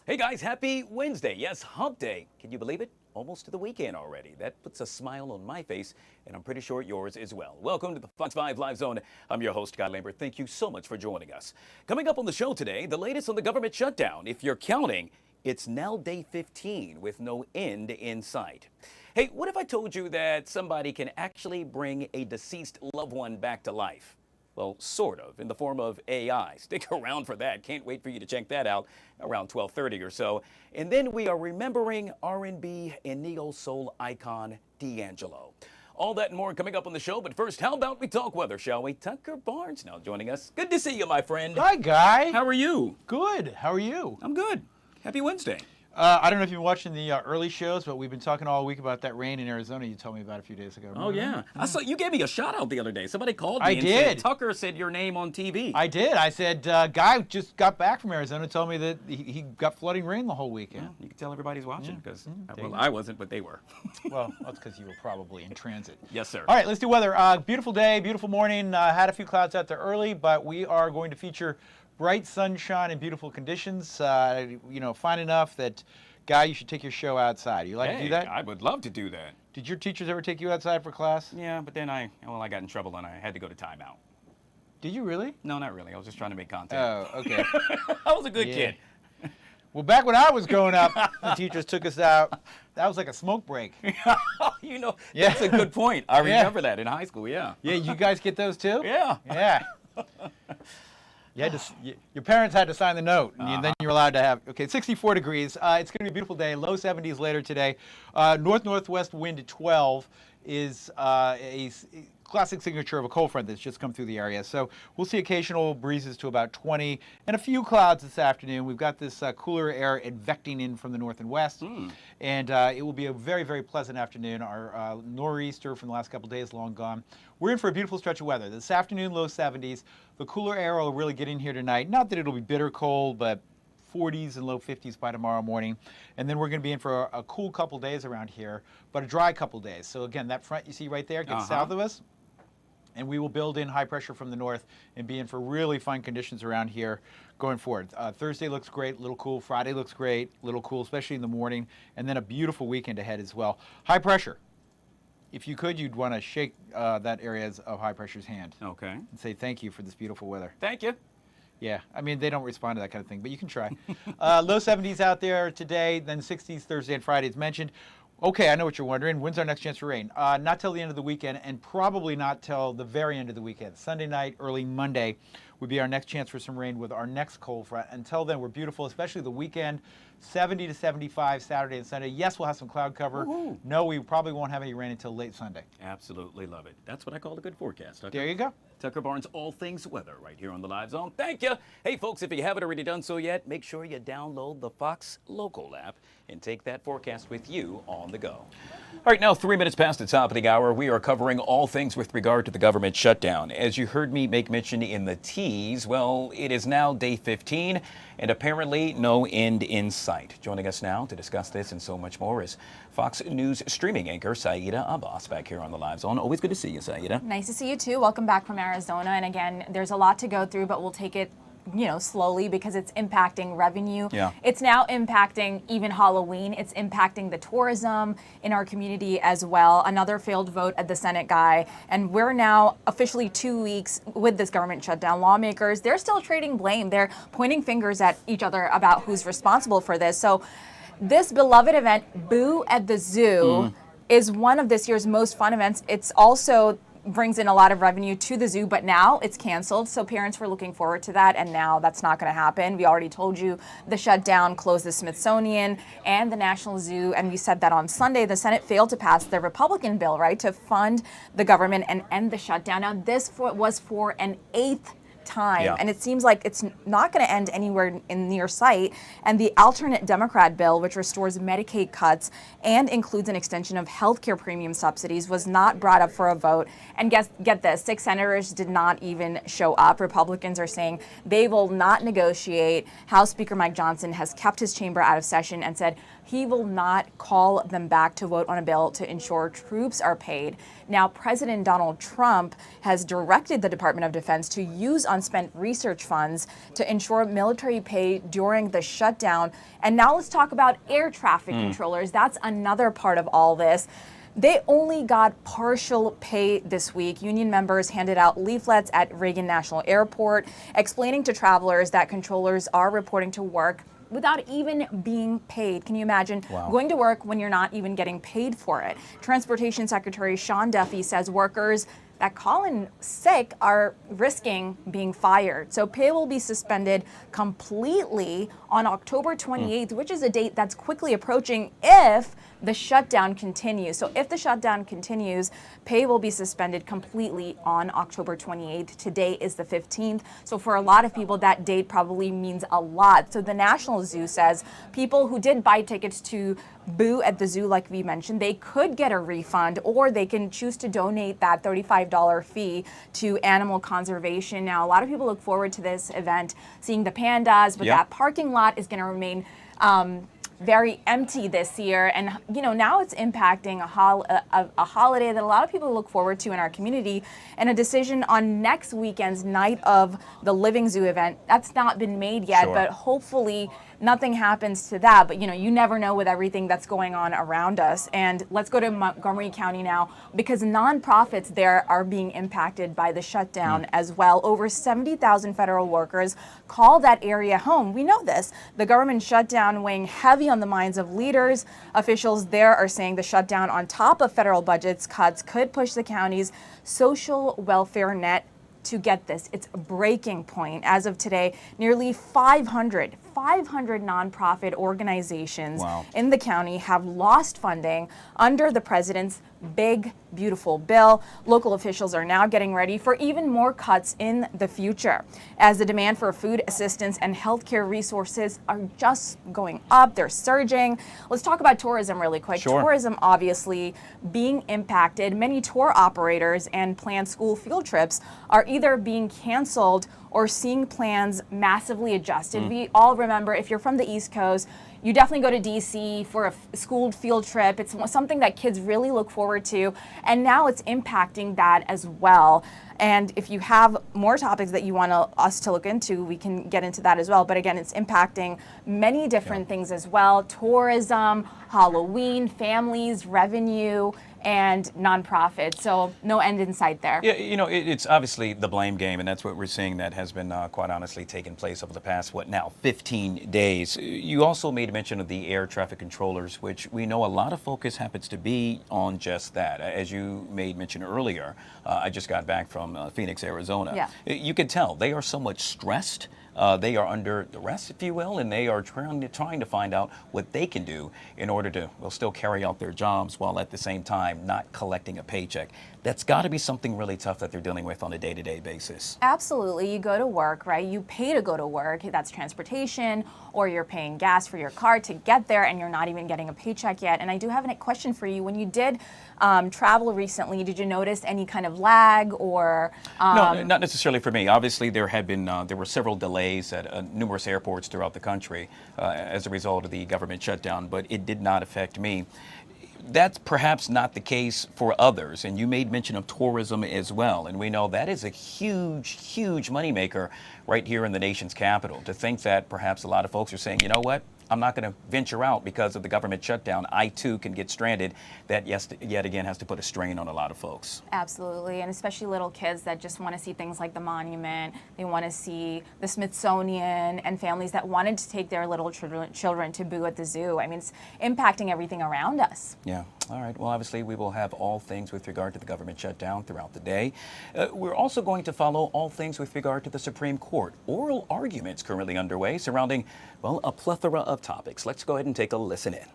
Hey guys, happy Wednesday. Yes, hump day. Can you believe it? Almost to the weekend already. That puts a smile on my face, and I'm pretty sure yours as well. Welcome to the Fox 5 Live Zone. I'm your host, Guy Lambert. Thank you so much for joining us. Coming up on the show today, the latest on the government shutdown. If you're counting, it's now day 15 with no end in sight. Hey, what if I told you that somebody can actually bring a deceased loved one back to life? Well, sort of, in the form of AI. Stick around for that. Can't wait for you to check that out around 12:30 or so. And then we are remembering R&B and neo-soul icon D'Angelo. All that and more coming up on the show. But first, how about we talk weather, shall we? Tucker Barnes now joining us. Good to see you, my friend. Hi, Guy. How are you? Good. How are you? I'm good. Happy Wednesday. I don't know if you've been watching the early shows, but we've been talking all week about that rain in Arizona you told me about a few days ago. Remember? Oh, yeah. I saw you gave me a shout out the other day. Somebody called me I and did. said Tucker said your name on TV. I did. I said, Guy just got back from Arizona, told me that he got flooding rain the whole weekend. Well, you can tell everybody's watching because, well, you I wasn't, but they were. Well, that's because you were probably in transit. Yes, sir. All right, let's do weather. Beautiful day, beautiful morning. Had a few clouds out there early, but we are going to feature bright sunshine and beautiful conditions. Fine enough that, Guy, you should take your show outside. You like to do that? I would love to do that. Did your teachers ever take you outside for class? Yeah, but then I got in trouble and I had to go to timeout. Did you really? No, not really. I was just trying to make content. Oh, okay. I was a good kid. Well, back when I was growing up, the teachers took us out. That was like a smoke break. That's a good point. I remember that in high school, yeah. Yeah, you guys get those too? Yeah. Yeah. Your parents had to sign the note, and then you're allowed to have, 64 degrees. It's going to be a beautiful day, low 70s later today. North-northwest wind at 12 is a classic signature of a cold front that's just come through the area. So we'll see occasional breezes to about 20 and a few clouds this afternoon. We've got this cooler air advecting in from the north and west, and it will be a very, very pleasant afternoon. Our nor'easter from the last couple of days long gone. We're in for a beautiful stretch of weather. This afternoon, low 70s. The cooler air will really get in here tonight. Not that it'll be bitter cold, but 40s and low 50s by tomorrow morning. And then we're going to be in for a cool couple days around here, but a dry couple days. So again, that front you see right there gets south of us, and we will build in high pressure from the north and be in for really fine conditions around here going forward. Thursday looks great, little cool. Friday looks great, little cool, especially in the morning. And then a beautiful weekend ahead as well. High pressure. If you could, you'd want to shake that area of high pressure's hand. Okay. And say thank you for this beautiful weather. Thank you. Yeah, I mean, they don't respond to that kind of thing, but you can try. Low 70s out there today, then 60s Thursday and Friday as mentioned. Okay, I know what you're wondering. When's our next chance for rain? Not till the end of the weekend, and probably not till the very end of the weekend. Sunday night, early Monday would be our next chance for some rain with our next cold front. Until then, we're beautiful, especially the weekend. 70 to 75 Saturday and Sunday. Yes, we'll have some cloud cover. Woo-hoo. No, we probably won't have any rain until late Sunday. Absolutely love it. That's what I call a good forecast. Tucker. There you go. Tucker Barnes, all things weather, right here on the Live Zone. Thank you. Hey, folks, if you haven't already done so yet, make sure you download the Fox Local app and take that forecast with you on the go. All right, now 3 minutes past the top of the hour, we are covering all things with regard to the government shutdown. As you heard me make mention in the tease, well, it is now day 15 and apparently no end in sight. Joining us now to discuss this and so much more is Fox News streaming anchor Saida Abbas back here on the Live Zone. Always good to see you, Saida. Nice to see you too. Welcome back from Arizona. And again, there's a lot to go through, but we'll take it slowly because it's impacting revenue. Yeah. It's now impacting even Halloween. It's impacting the tourism in our community as well. Another failed vote at the Senate, Guy. And we're now officially 2 weeks with this government shutdown. Lawmakers, they're still trading blame. They're pointing fingers at each other about who's responsible for this. So this beloved event, Boo at the Zoo, is one of this year's most fun events. It's also brings in a lot of revenue to the zoo, but now it's canceled. So parents were looking forward to that, and now that's not going to happen. We already told you the shutdown closed the Smithsonian and the National Zoo, and we said that on Sunday. The Senate failed to pass the Republican bill, right, to fund the government and end the shutdown. Now this was for an 8th time, and it seems like it's not going to end anywhere in near sight. And the alternate Democrat bill, which restores Medicaid cuts and includes an extension of healthcare premium subsidies, was not brought up for a vote. And get this, 6 senators did not even show up. Republicans are saying they will not negotiate. House Speaker Mike Johnson has kept his chamber out of session and said he will not call them back to vote on a bill to ensure troops are paid. Now, President Donald Trump has directed the Department of Defense to use unspent research funds to ensure military pay during the shutdown. And now let's talk about air traffic controllers. That's another part of all this. They only got partial pay this week. Union members handed out leaflets at Reagan National Airport explaining to travelers that controllers are reporting to work without even being paid. Can you imagine going to work when you're not even getting paid for it? Transportation Secretary Sean Duffy says workers that call in sick are risking being fired. So pay will be suspended completely on October 28th, which is a date that's quickly approaching if the shutdown continues. So if the shutdown continues, pay will be suspended completely on October 28th. Today is the 15th. So for a lot of people, that date probably means a lot. So the National Zoo says people who did buy tickets to Boo at the zoo, like we mentioned, they could get a refund, or they can choose to donate that $35 fee to animal conservation. Now, a lot of people look forward to this event, seeing the pandas, but that parking lot is going to remain very empty this year. And, you know, now it's impacting a holiday that a lot of people look forward to in our community, and a decision on next weekend's night of the Living Zoo event. That's not been made yet, but hopefully nothing happens to that. But, you know, you never know with everything that's going on around us. And let's go to Montgomery County now, because nonprofits there are being impacted by the shutdown as well. Over 70,000 federal workers call that area home. We know this. The government shutdown weighing heavy on the minds of leaders. Officials there are saying the shutdown, on top of federal budgets cuts, could push the county's social welfare net to, get this, its breaking point. As of today, nearly 500 nonprofit organizations in the county have lost funding under the president's big, beautiful bill. Local officials are now getting ready for even more cuts in the future, as the demand for food assistance and healthcare resources are just going up. They're surging. Let's talk about tourism really quick. Tourism obviously being impacted. Many tour operators and planned school field trips are either being canceled or seeing plans massively adjusted. We all remember, if you're from the East Coast, you definitely go to DC for a school field trip. It's something that kids really look forward to, and now it's impacting that as well. And if you have more topics that you want us to look into, we can get into that as well. But again, it's impacting many different things as well: tourism, Halloween, families, revenue, and nonprofits. So no end in sight there. Yeah, you know, it's obviously the blame game, and that's what we're seeing that has been quite honestly taking place over the past, 15 days. You also made mention of the air traffic controllers, which we know a lot of focus happens to be on just that. As you made mention earlier, I just got back from Phoenix, Arizona. You can tell they are somewhat stressed. They are under duress, if you will, and they are trying to find out what they can do in order to, still carry out their jobs while at the same time not collecting a paycheck. That's got to be something really tough that they're dealing with on a day-to-day basis. Absolutely. You go to work, right? You pay to go to work. That's transportation, or you're paying gas for your car to get there, and you're not even getting a paycheck yet. And I do have a question for you. When you did travel recently, did you notice any kind of lag or? No, not necessarily for me. Obviously, there were several delays at numerous airports throughout the country as a result of the government shutdown, but it did not affect me. That's perhaps not the case for others, and you made mention of tourism as well, and we know that is a huge, huge moneymaker right here in the nation's capital. To think that perhaps a lot of folks are saying, you know what, I'm not going to venture out because of the government shutdown. I too can get stranded. That yet again has to put a strain on a lot of folks. Absolutely, and especially little kids that just want to see things like the monument. They want to see the Smithsonian, and families that wanted to take their little children to Boo at the zoo. I mean, it's impacting everything around us. Yeah. All right. Well, obviously, we will have all things with regard to the government shutdown throughout the day. We're also going to follow all things with regard to the Supreme Court. Oral arguments currently underway surrounding, a plethora of topics. Let's go ahead and take a listen in.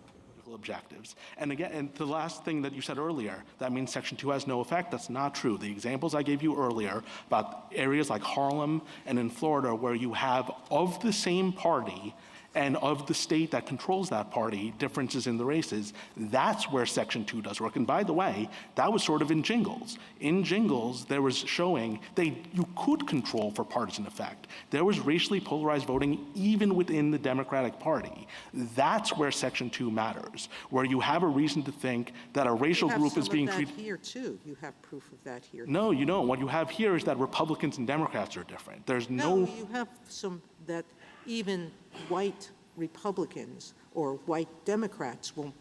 Objectives. And again, and the last thing that you said earlier, that means Section 2 has no effect. That's not true. The examples I gave you earlier about areas like Harlem and in Florida, where you have of the same party and of the state that controls that party, differences in the races, that's where Section 2 does work. And by the way, that was sort of in Jingles. In Jingles, there was showing you could control for partisan effect. There was racially polarized voting even within the Democratic Party. That's where Section 2 matters, where you have a reason to think that a racial group is being treated. You have some of that here, too. You have proof of that here. No, you don't. What you have here is that Republicans and Democrats are different. There's No, you have some that even white Republicans or white Democrats won't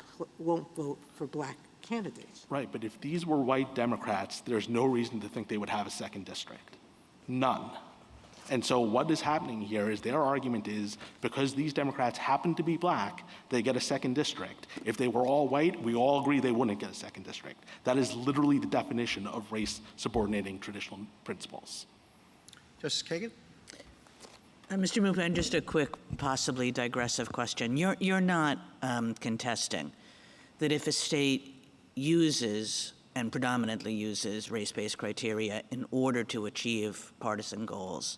vote for black candidates. Right, but if these were white Democrats, there's no reason to think they would have a second district. None. And so what is happening here is their argument is because these Democrats happen to be black, they get a second district. If they were all white, we all agree they wouldn't get a second district. That is literally the definition of race subordinating traditional principles. Justice Kagan? Mr. Mufan, just a quick, possibly digressive question. You're not contesting that if a state uses and predominantly uses race-based criteria in order to achieve partisan goals,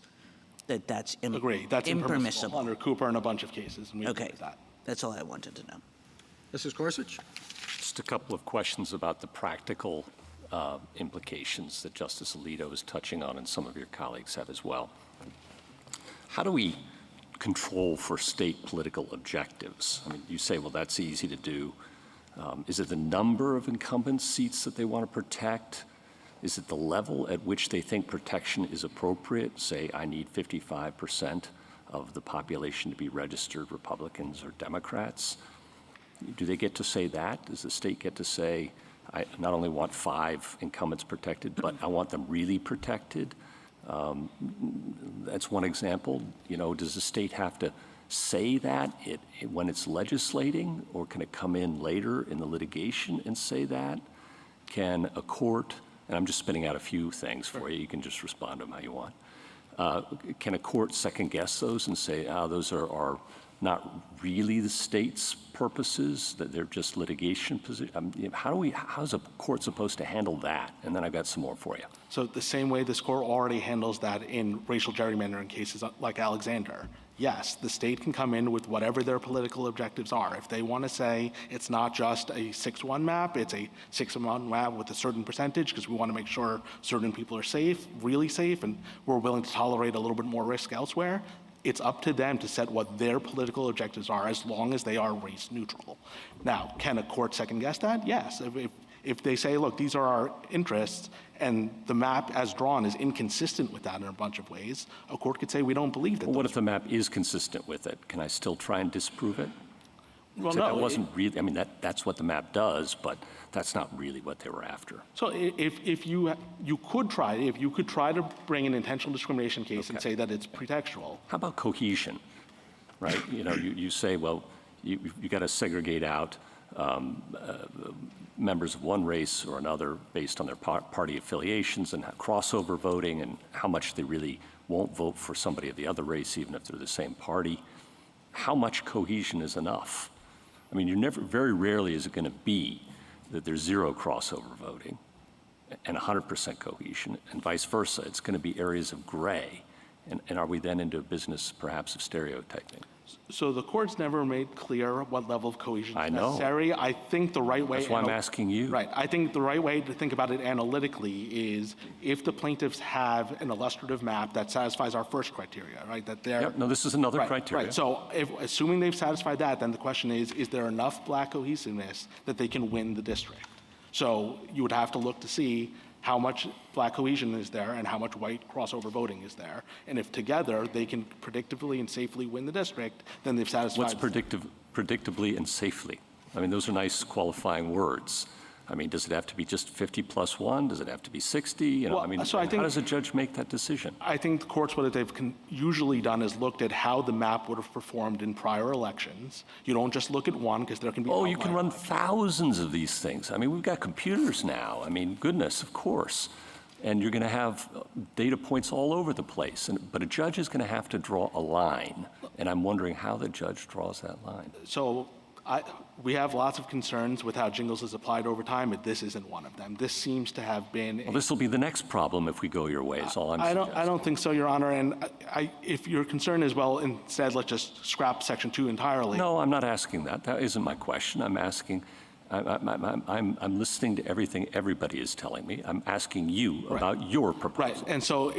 that's Agree. That's impermissible under Cooper and a bunch of cases. And we agree with that. That's all I wanted to know. Justice Gorsuch? Just a couple of questions about the practical implications that Justice Alito is touching on and some of your colleagues have as well. How do we control for state political objectives? I mean, you say, well, that's easy to do. Is it the number of incumbent seats that they want to protect? Is it the level at which they think protection is appropriate? Say, I need 55% of the population to be registered Republicans or Democrats. Do they get to say that? Does the state get to say, I not only want 5 incumbents protected, but I want them really protected? That's one example. You know, does the state have to say that when it's legislating, or can it come in later in the litigation and say that? Can a court, and I'm just spinning out a few things for you, you can just respond to them how you want. Can a court second guess those and say, those are not really the state's purposes, that they're just litigation position? How's a court supposed to handle that? And then I've got some more for you. So the same way this court already handles that in racial gerrymandering cases like Alexander. Yes, the state can come in with whatever their political objectives are. If they want to say it's not just a 6-1 map, it's a 6-1 map with a certain percentage because we want to make sure certain people are safe, really safe, and we're willing to tolerate a little bit more risk elsewhere, it's up to them to set what their political objectives are as long as they are race neutral. Now, can a court second guess that? Yes. If they say, look, these are our interests, and the map as drawn is inconsistent with that in a bunch of ways, a court could say we don't believe that. Well, what if the map is consistent with it? Can I still try and disprove it? Well, so no. That wasn't really, I mean, that's what the map does, but that's not really what they were after. So if you could try to bring an intentional discrimination case and say that it's pretextual. How about cohesion, right? You know, you say, well, you got to segregate out members of one race or another based on their party affiliations and crossover voting and how much they really won't vote for somebody of the other race even if they're the same party. How much cohesion is enough? I mean, very rarely is it going to be that there's 0 crossover voting and 100% cohesion, and vice versa. It's going to be areas of gray. And are we then into a business perhaps of stereotyping? So the court's never made clear what level of cohesion is necessary. I think the right way— That's why I'm asking you. Right. I think the right way to think about it analytically is if the plaintiffs have an illustrative map that satisfies our first criteria, right? That they're— Yep, no, this is another right, criteria. Right. So assuming they've satisfied that, then the question is there enough black cohesiveness that they can win the district? So you would have to look to see how much black cohesion is there and how much white crossover voting is there. And if together they can predictably and safely win the district, then they've satisfied— What's predictably and safely? I mean, those are nice qualifying words. I mean, does it have to be just 50 plus 1? Does it have to be 60? You know, Well, I mean, so I think— how does a judge make that decision? I think the courts, what they've usually done is looked at how the map would have performed in prior elections. You don't just look at one because there can be— Oh, you can run thousands of these things. I mean, we've got computers now. I mean, goodness, of course. And you're going to have data points all over the place. But a judge is going to have to draw a line. And I'm wondering how the judge draws that line. So We have lots of concerns with how jingles is applied over time, but this isn't one of them. This seems to have been. Well, this will be the next problem if we go your way, is all I'm suggesting. I don't think so, Your Honor. And if your concern is, well, instead, let's just scrap Section 2 entirely. No, I'm not asking that. That isn't my question. I'm asking, I'm listening to everything everybody is telling me. I'm asking you about your proposal. Right. And so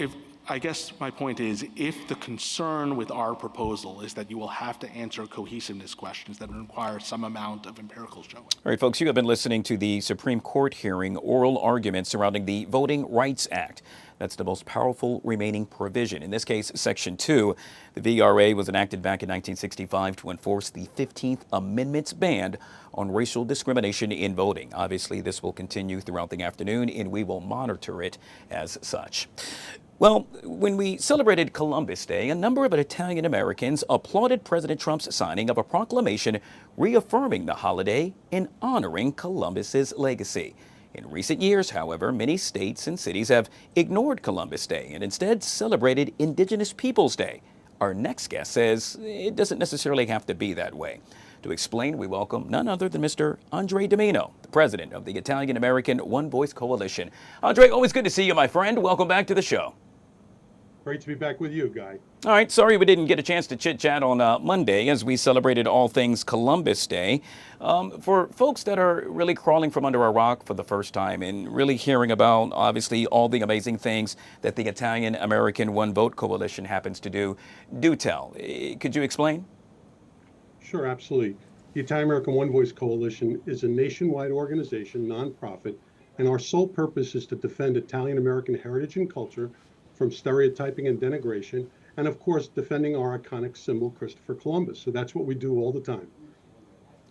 I guess my point is, if the concern with our proposal is that you will have to answer cohesiveness questions that require some amount of empirical showing. All right, folks, you have been listening to the Supreme Court hearing oral arguments surrounding the Voting Rights Act. That's the most powerful remaining provision. In this case, Section 2. The VRA was enacted back in 1965 to enforce the 15th Amendment's ban on racial discrimination in voting. Obviously, this will continue throughout the afternoon, and we will monitor it as such. Well, when we celebrated Columbus Day, a number of Italian Americans applauded President Trump's signing of a proclamation reaffirming the holiday and honoring Columbus's legacy. In recent years, however, many states and cities have ignored Columbus Day and instead celebrated Indigenous Peoples Day. Our next guest says it doesn't necessarily have to be that way. To explain, we welcome none other than Mr. Andre Domino, the president of the Italian American One Voice Coalition. Andre, always good to see you, my friend. Welcome back to the show. Great to be back with you, Guy. All right, sorry we didn't get a chance to chit-chat on Monday as we celebrated all things Columbus Day. For folks that are really crawling from under a rock for the first time and really hearing about, obviously, all the amazing things that the Italian American One Vote Coalition happens to do tell. Could you explain? Sure, absolutely. The Italian American One Voice Coalition is a nationwide organization, nonprofit, and our sole purpose is to defend Italian American heritage and culture from stereotyping and denigration, and of course, defending our iconic symbol, Christopher Columbus. So that's what we do all the time.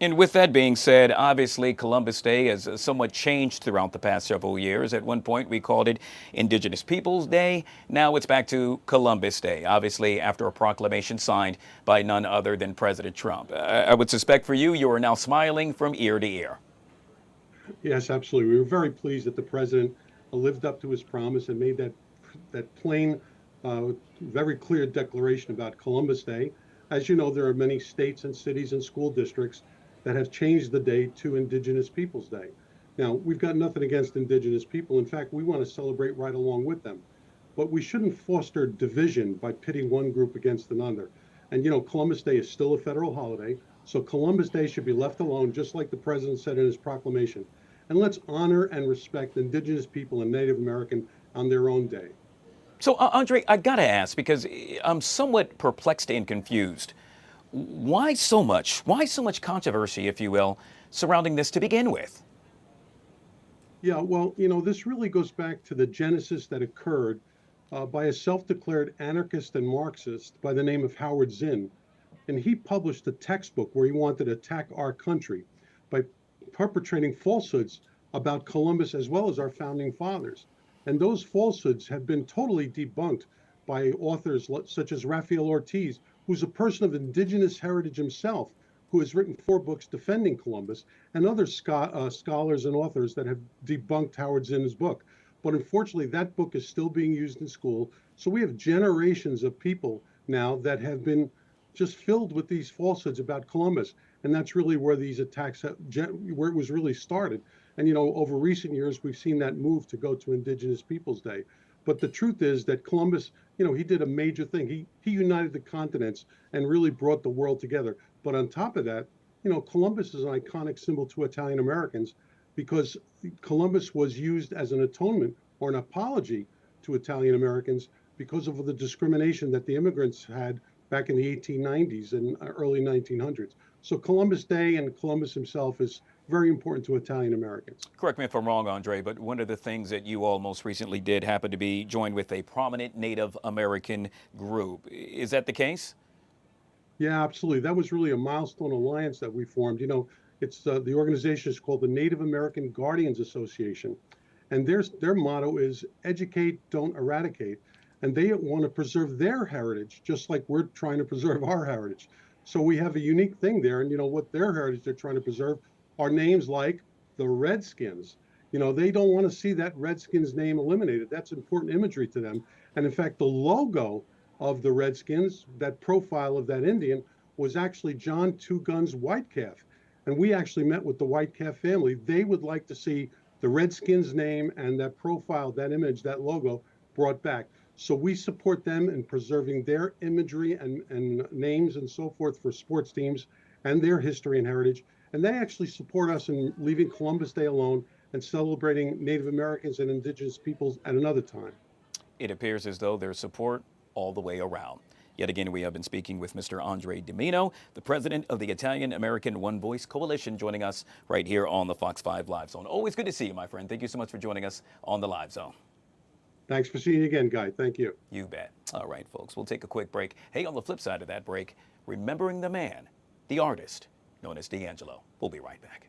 And with that being said, obviously Columbus Day has somewhat changed throughout the past several years. At one point we called it Indigenous Peoples Day. Now it's back to Columbus Day, obviously after a proclamation signed by none other than President Trump. I would suspect for you, you are now smiling from ear to ear. Yes, absolutely. We were very pleased that the president lived up to his promise and made that plain, very clear declaration about Columbus Day. As you know, there are many states and cities and school districts that have changed the day to Indigenous Peoples Day. Now, we've got nothing against Indigenous people. In fact, we want to celebrate right along with them. But we shouldn't foster division by pitting one group against another. And you know, Columbus Day is still a federal holiday, so Columbus Day should be left alone, just like the president said in his proclamation. And let's honor and respect Indigenous people and Native American on their own day. So, Andre, I gotta ask, because I'm somewhat perplexed and confused. Why so much controversy, if you will, surrounding this to begin with? Yeah, well, you know, this really goes back to the genesis that occurred by a self-declared anarchist and Marxist by the name of Howard Zinn. And he published a textbook where he wanted to attack our country by perpetrating falsehoods about Columbus as well as our founding fathers. And those falsehoods have been totally debunked by authors such as Rafael Ortiz, who's a person of indigenous heritage himself, who has written 4 books defending Columbus, and other scholars and authors that have debunked Howard Zinn's book. But unfortunately, that book is still being used in school. So we have generations of people now that have been just filled with these falsehoods about Columbus. And that's really where these attacks, where it was really started. And, you know, over recent years, we've seen that move to go to Indigenous Peoples Day. But the truth is that Columbus, you know, he did a major thing. He united the continents and really brought the world together. But on top of that, you know, Columbus is an iconic symbol to Italian Americans because Columbus was used as an atonement or an apology to Italian Americans because of the discrimination that the immigrants had back in the 1890s and early 1900s. So Columbus Day and Columbus himself is very important to Italian Americans. Correct me if I'm wrong, Andre, but one of the things that you all most recently did happen to be joined with a prominent Native American group. Is that the case? Yeah, absolutely. That was really a milestone alliance that we formed. You know, it's the organization is called the Native American Guardians Association. And their motto is educate, don't eradicate. And they want to preserve their heritage, just like we're trying to preserve our heritage. So we have a unique thing there. And you know what their heritage they're trying to preserve are names like the Redskins. You know, they don't want to see that Redskins name eliminated. That's important imagery to them. And in fact, the logo of the Redskins, that profile of that Indian, was actually John Two Guns Whitecalf. And we actually met with the Whitecalf family. They would like to see the Redskins name and that profile, that image, that logo brought back. So we support them in preserving their imagery and names and so forth for sports teams and their history and heritage. And they actually support us in leaving Columbus Day alone and celebrating Native Americans and indigenous peoples at another time. It appears as though there's support all the way around. Yet again, we have been speaking with Mr. Andre Dimino, the president of the Italian American One Voice Coalition, joining us right here on the Fox 5 Live Zone. Always good to see you, my friend. Thank you so much for joining us on the Live Zone. Thanks for seeing you again, Guy. Thank you. You bet. All right, folks, we'll take a quick break. Hey, on the flip side of that break, remembering the man, the artist, known as D'Angelo. We'll be right back.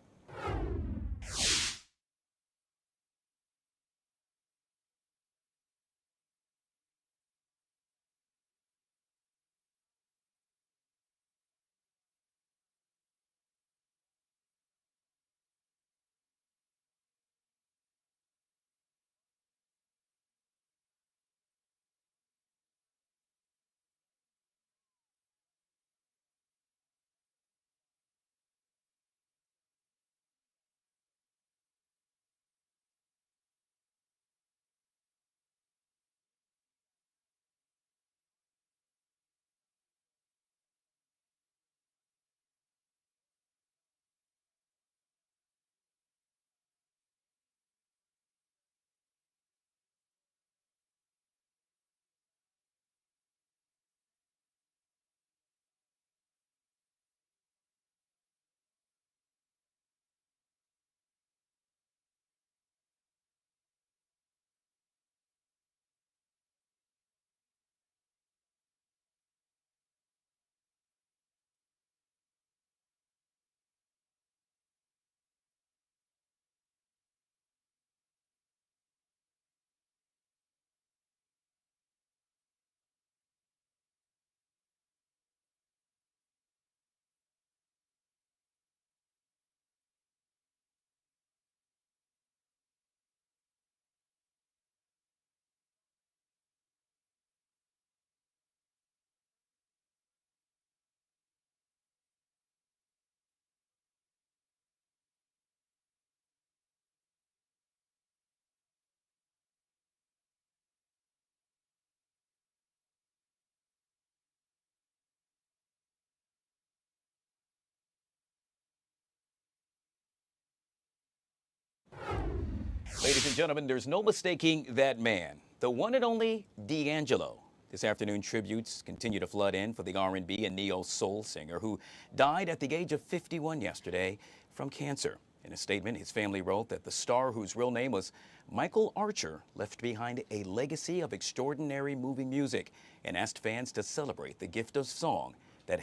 Ladies and gentlemen, there's no mistaking that man, the one and only D'Angelo. This afternoon, tributes continue to flood in for the R&B and neo-soul singer who died at the age of 51 yesterday from cancer. In a statement, his family wrote that the star, whose real name was Michael Archer, left behind a legacy of extraordinary moving music and asked fans to celebrate the gift of song that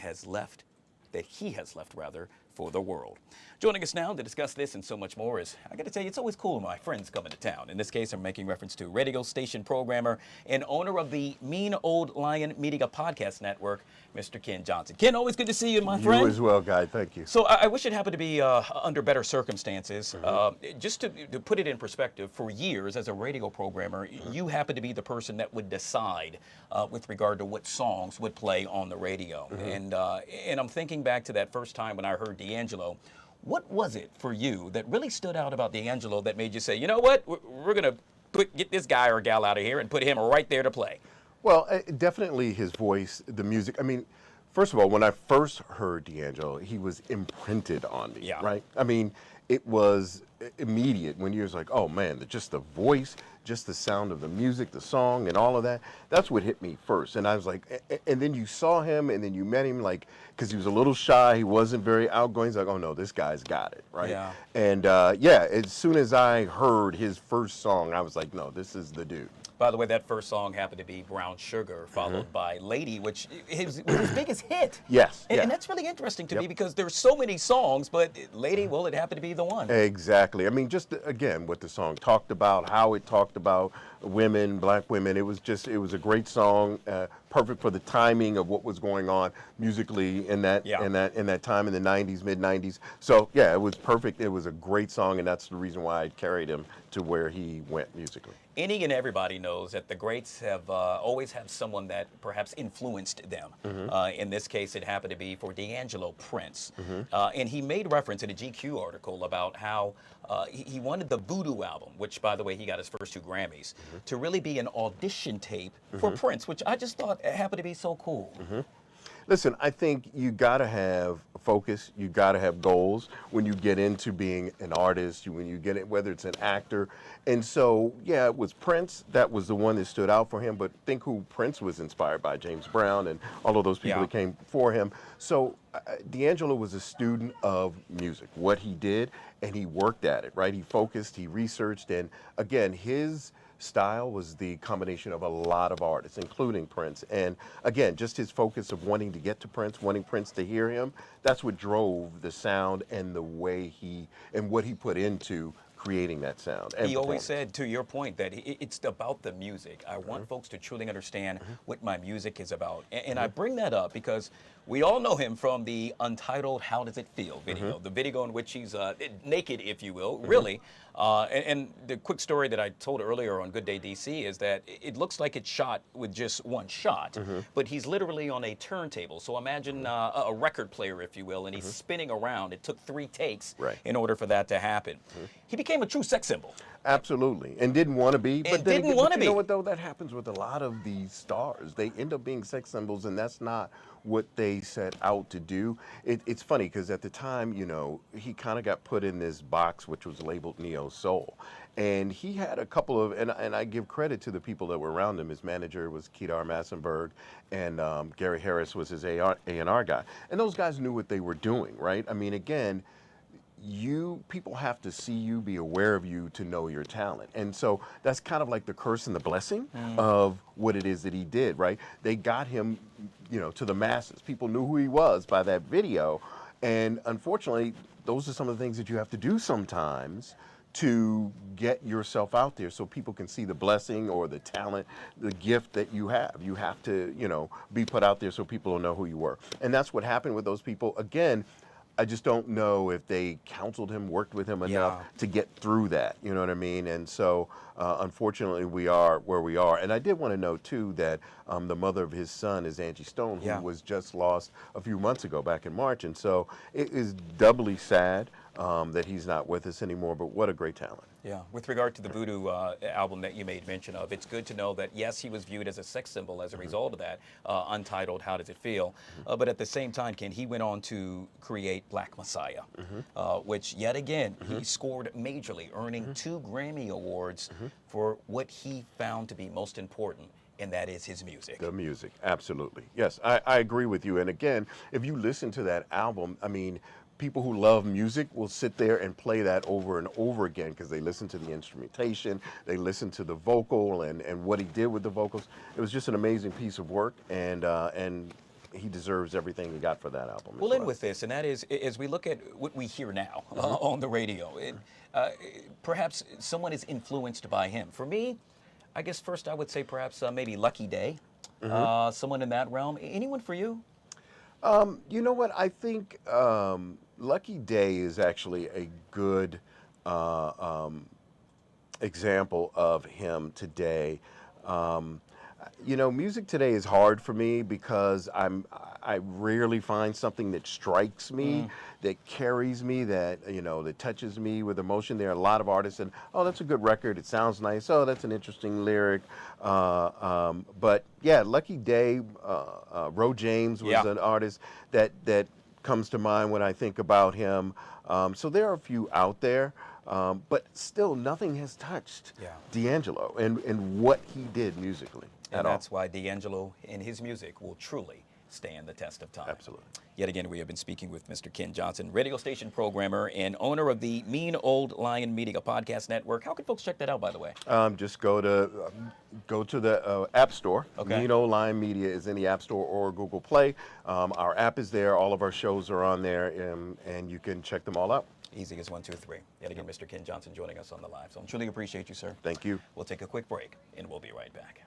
he has left for the world. Joining us now to discuss this and so much more is, I got to tell you, it's always cool when my friends come into town. In this case, I'm making reference to radio station programmer and owner of the Mean Old Lion Media Podcast Network, Mr. Ken Johnson. Ken, always good to see you, my friend. You as well, Guy. Thank you. So I wish it happened to be under better circumstances. Just to put it in perspective, for years as a radio programmer, you happened to be the person that would decide with regard to what songs would play on the radio. And I'm thinking back to that first time when I heard D'Angelo. What was it for you that really stood out about D'Angelo that made you say, you know what, we're going to get this guy or gal out of here and put him right there to play? Well, definitely his voice, the music. I mean, first of all, when I first heard D'Angelo, he was imprinted on me, right? I mean, it was immediate when you was like, oh man, just the voice, just the sound of the music, the song and all of that. That's what hit me first. And I was like, and then you saw him and then you met him, like, because he was a little shy, he wasn't very outgoing. He's like, oh no, this guy's got it, right? Yeah. And yeah, as soon as I heard his first song, I was like, no, this is the dude. By the way, that first song happened to be Brown Sugar, followed by Lady, which was his biggest hit. Yes. And that's really interesting to me because there's so many songs, but Lady, well, it happened to be the one. Exactly. I mean, just again, what the song talked about, how it talked about women, black women. It was a great song, perfect for the timing of what was going on musically in that time in the 90s, mid 90s. So yeah, it was perfect. It was a great song, and that's the reason why I carried him to where he went musically. Any and everybody knows that the greats have always have someone that perhaps influenced them. In this case, it happened to be for D'Angelo Prince. And he made reference in a GQ article about how he wanted the Voodoo album, which, by the way, he got his first 2 Grammys, to really be an audition tape for Prince, which I just thought happened to be so cool. Listen, I think you got to have focus. You got to have goals when you get into being an artist, when you get it, whether it's an actor. And so, yeah, it was Prince. That was the one that stood out for him. But think who Prince was inspired by, James Brown and all of those people that came for him. So D'Angelo was a student of music, what he did, and he worked at it, right? He focused, he researched, and again, his style was the combination of a lot of artists, including Prince. And again, just his focus of wanting to get to Prince, wanting Prince to hear him, that's what drove the sound and the way what he put into creating that sound. And he always said, to your point, that it's about the music. I want folks to truly understand what my music is about. And I bring that up because we all know him from the untitled How Does It Feel video, the video in which he's naked, if you will, really. And the quick story that I told earlier on Good Day DC is that it looks like it's shot with just one shot, but he's literally on a turntable. So imagine a record player, if you will, and he's spinning around. It took 3 takes in order for that to happen. He became a true sex symbol. Absolutely, and didn't want to be. But didn't want to be. You know what, though? That happens with a lot of these stars. They end up being sex symbols, and that's not what they set out to do. It's funny because at the time, you know, he kind of got put in this box which was labeled neo soul, and he had a couple of, and I give credit to the people that were around him. His manager was Kedar Massenberg, and Gary Harris was his A&R guy, and those guys knew what they were doing, right? I mean, again, people have to see you, be aware of you to know your talent. And so that's kind of like the curse and the blessing of what it is that he did, right? They got him, you know, to the masses. People knew who he was by that video. And unfortunately, those are some of the things that you have to do sometimes to get yourself out there so people can see the blessing or the talent, the gift that you have. You have to, you know, be put out there so people will know who you were. And that's what happened with those people. Again, I just don't know if they counseled him, worked with him enough to get through that. You know what I mean? And so, unfortunately, we are where we are. And I did want to note, too, that the mother of his son is Angie Stone, who was just lost a few months ago, back in March. And so it is doubly sad that he's not with us anymore, but what a great talent. Yeah, with regard to the Voodoo album that you made mention of, it's good to know that, yes, he was viewed as a sex symbol as a result of that, untitled How Does It Feel? But at the same time, Ken, he went on to create Black Messiah, which, yet again, he scored majorly, earning 2 Grammy Awards for what he found to be most important, and that is his music. The music, absolutely. Yes, I agree with you. And again, if you listen to that album, I mean, people who love music will sit there and play that over and over again because they listen to the instrumentation, they listen to the vocal and what he did with the vocals. It was just an amazing piece of work, and he deserves everything he got for that album. We'll end with this, and that is, as we look at what we hear now on the radio, perhaps someone is influenced by him. For me, I guess first I would say perhaps maybe Lucky Day, someone in that realm. Anyone for you? You know what? I think Lucky Day is actually a good example of him today. You know, music today is hard for me because I rarely find something that strikes me, that carries me, that, you know, that touches me with emotion. There are a lot of artists and, oh, that's a good record. It sounds nice. Oh, that's an interesting lyric. But yeah, Lucky Day, Ro James was an artist that comes to mind when I think about him. So there are a few out there. But still, nothing has touched D'Angelo and what he did musically. And that's why D'Angelo and his music will truly stand the test of time. Absolutely. Yet again, we have been speaking with Mr. Ken Johnson, radio station programmer and owner of the Mean Old Lion Media podcast network. How can folks check that out, by the way? Just go to the App Store. Okay. Mean Old Lion Media is in the App Store or Google Play. Our app is there. All of our shows are on there, and you can check them all out. Easy as 1, 2, 3. Yet again, Mr. Ken Johnson joining us on the live. So I truly appreciate you, sir. Thank you. We'll take a quick break, and we'll be right back.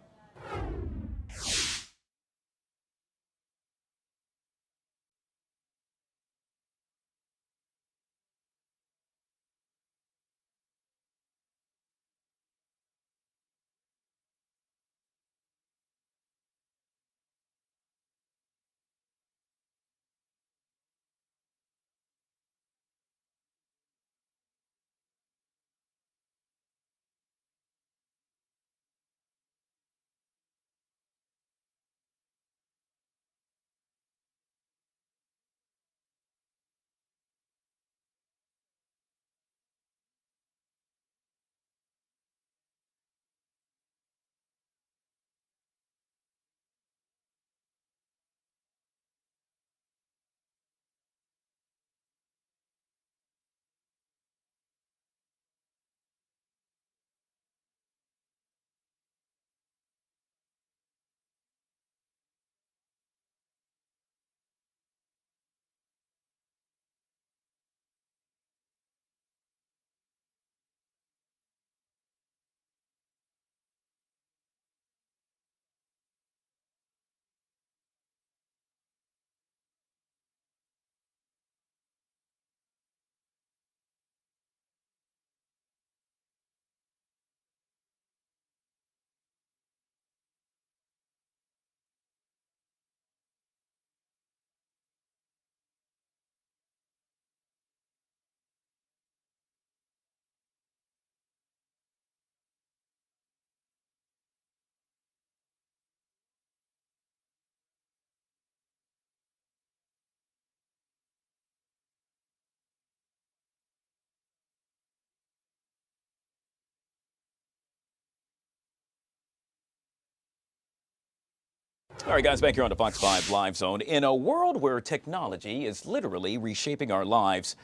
All right, guys, back here on the Fox 5 Live Zone. In a world where technology is literally reshaping our lives,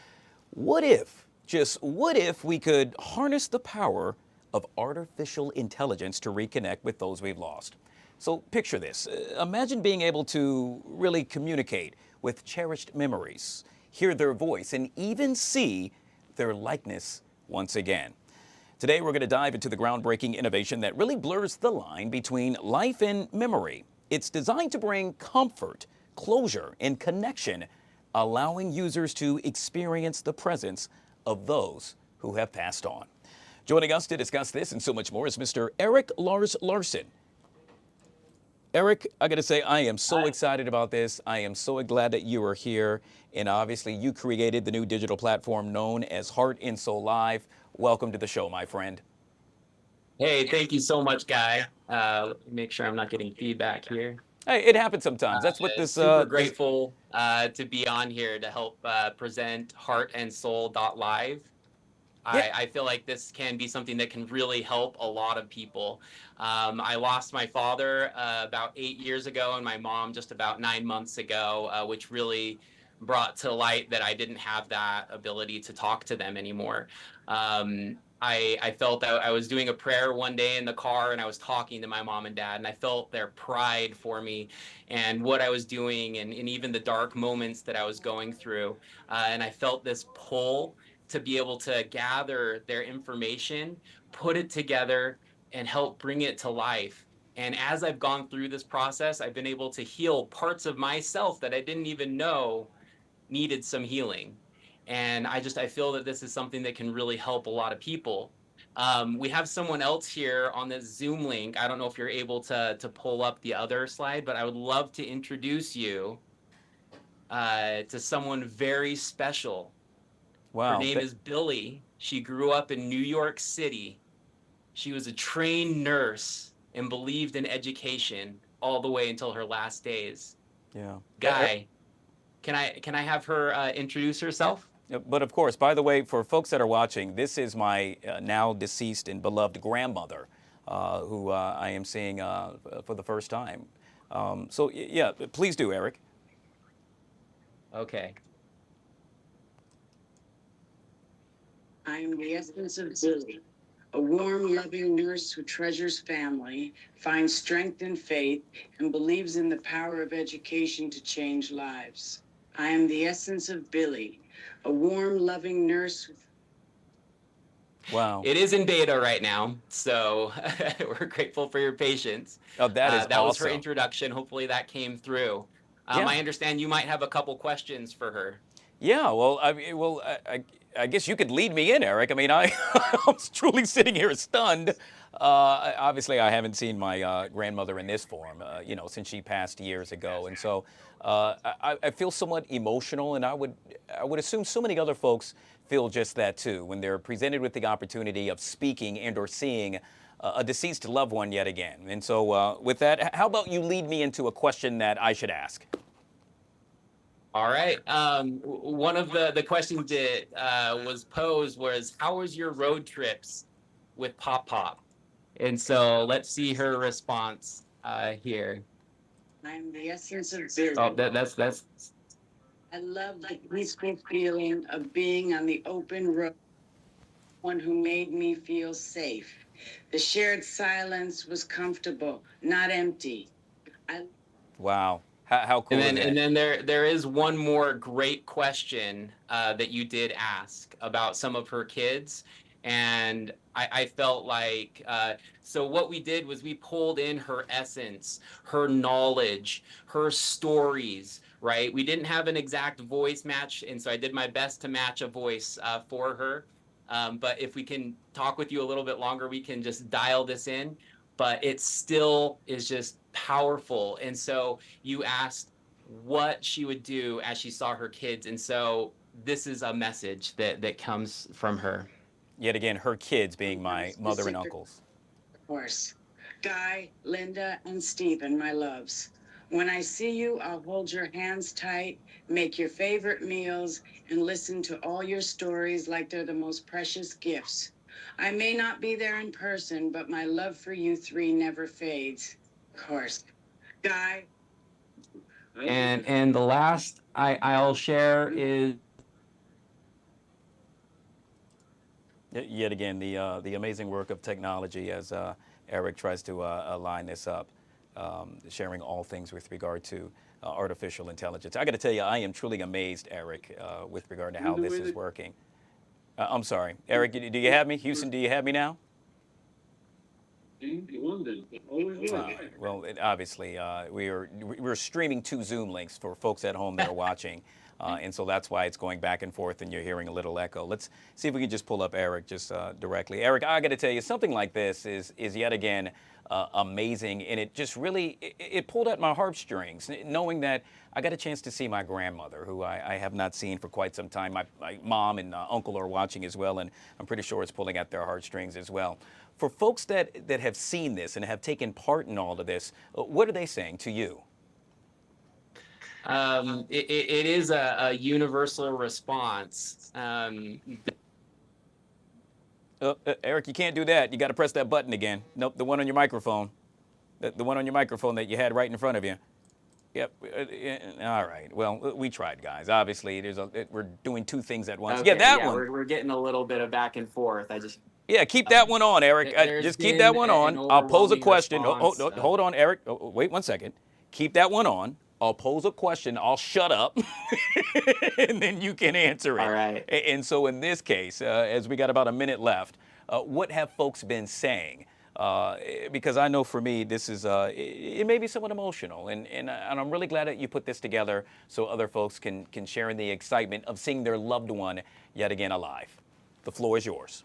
what if, just what if we could harness the power of artificial intelligence to reconnect with those we've lost? So picture this. Imagine being able to really communicate with cherished memories, hear their voice, and even see their likeness once again. Today, we're going to dive into the groundbreaking innovation that really blurs the line between life and memory. It's designed to bring comfort, closure, and connection, allowing users to experience the presence of those who have passed on. Joining us to discuss this and so much more is Mr. Eric Larson. Eric, I got to say, I am so excited about this. I am so glad that you are here. And obviously, you created the new digital platform known as Heart and Soul Live. Welcome to the show, my friend. Hey, thank you so much, Guy. Let me make sure I'm not getting feedback here. Hey, it happens sometimes. That's what this. Super grateful to be on here to help present heartandsoul.live. Yeah. I feel like this can be something that can really help a lot of people. I lost my father about 8 years ago and my mom just about 9 months ago, which really brought to light that I didn't have that ability to talk to them anymore. I felt that I was doing a prayer one day in the car and I was talking to my mom and dad, and I felt their pride for me and what I was doing and even the dark moments that I was going through. And I felt this pull to be able to gather their information, put it together, and help bring it to life. And as I've gone through this process, I've been able to heal parts of myself that I didn't even know needed some healing. And I feel that this is something that can really help a lot of people. We have someone else here on this Zoom link. I don't know if you're able to pull up the other slide, but I would love to introduce you to someone very special. Wow. Her name is Billy. She grew up in New York City. She was a trained nurse and believed in education all the way until her last days. Yeah. Guy, can I have her introduce herself? But of course, by the way, for folks that are watching, this is my now deceased and beloved grandmother, who I am seeing for the first time. So yeah, please do, Eric. Okay. I am the essence of Billy, a warm, loving nurse who treasures family, finds strength in faith, and believes in the power of education to change lives. I am the essence of Billy, a warm, loving nurse. Wow. It is in beta right now, so we're grateful for your patience. Oh, that is that was her awesome. introduction. Hopefully that came through. Yeah. I understand you might have a couple questions for her. Yeah, well, I guess you could lead me in, Eric. I mean, I'm truly sitting here stunned. Obviously, I haven't seen my grandmother in this form, since she passed years ago, and so I feel somewhat emotional, and I would assume so many other folks feel just that too when they're presented with the opportunity of speaking and/or seeing a deceased loved one yet again. And so, with that, how about you lead me into a question that I should ask? All right. One of the questions that was posed was, how was your road trips with Pop Pop? And so let's see her response here. I'm the essence of Billy. Oh, that's. I love the peaceful feeling of being on the open road, one who made me feel safe. The shared silence was comfortable, not empty. Wow. How cool is that? And then there is one more great question that you did ask about some of her kids. And I felt like, so what we did was we pulled in her essence, her knowledge, her stories, right? We didn't have an exact voice match, and so I did my best to match a voice for her. But if we can talk with you a little bit longer, we can just dial this in. But it still is just powerful. And so you asked what she would do as she saw her kids. And so this is a message that comes from her. Yet again, her kids being my mother and uncles. Of course. Guy, Linda, and Stephen, my loves. When I see you, I'll hold your hands tight, make your favorite meals, and listen to all your stories like they're the most precious gifts. I may not be there in person, but my love for you three never fades. Of course. Guy. And the last I'll share is yet again the amazing work of technology as Eric tries to line this up, sharing all things with regard to artificial intelligence. I got to tell you, I am truly amazed, Eric, with regard to how this is working. I'm sorry, Eric. Do you have me? Houston, do you have me now? Well, obviously, we're streaming 2 Zoom links for folks at home that are watching, and so that's why it's going back and forth, and you're hearing a little echo. Let's see if we can just pull up Eric just directly. Eric, I got to tell you, something like this is yet again amazing, and it just really it pulled at my heartstrings, knowing that I got a chance to see my grandmother, who I have not seen for quite some time. My mom and uncle are watching as well, and I'm pretty sure it's pulling at their heartstrings as well. For folks that have seen this and have taken part in all of this, what are they saying to you? It is a universal response. Eric, you can't do that. You got to press that button again. Nope, the one on your microphone. The one on your microphone that you had right in front of you. Yep. All right. Well, we tried, guys. Obviously, we're doing 2 things at once. Okay, yeah, that one. We're getting a little bit of back and forth. Yeah, keep that one on, Eric. Just keep that one on. I'll pose a question. Hold on, Eric. Wait 1 second. Keep that one on. I'll pose a question. I'll shut up, and then you can answer it. All right. And so in this case, as we got about a minute left, what have folks been saying? Because I know for me, this is it may be somewhat emotional, and I'm really glad that you put this together so other folks can share in the excitement of seeing their loved one yet again alive. The floor is yours.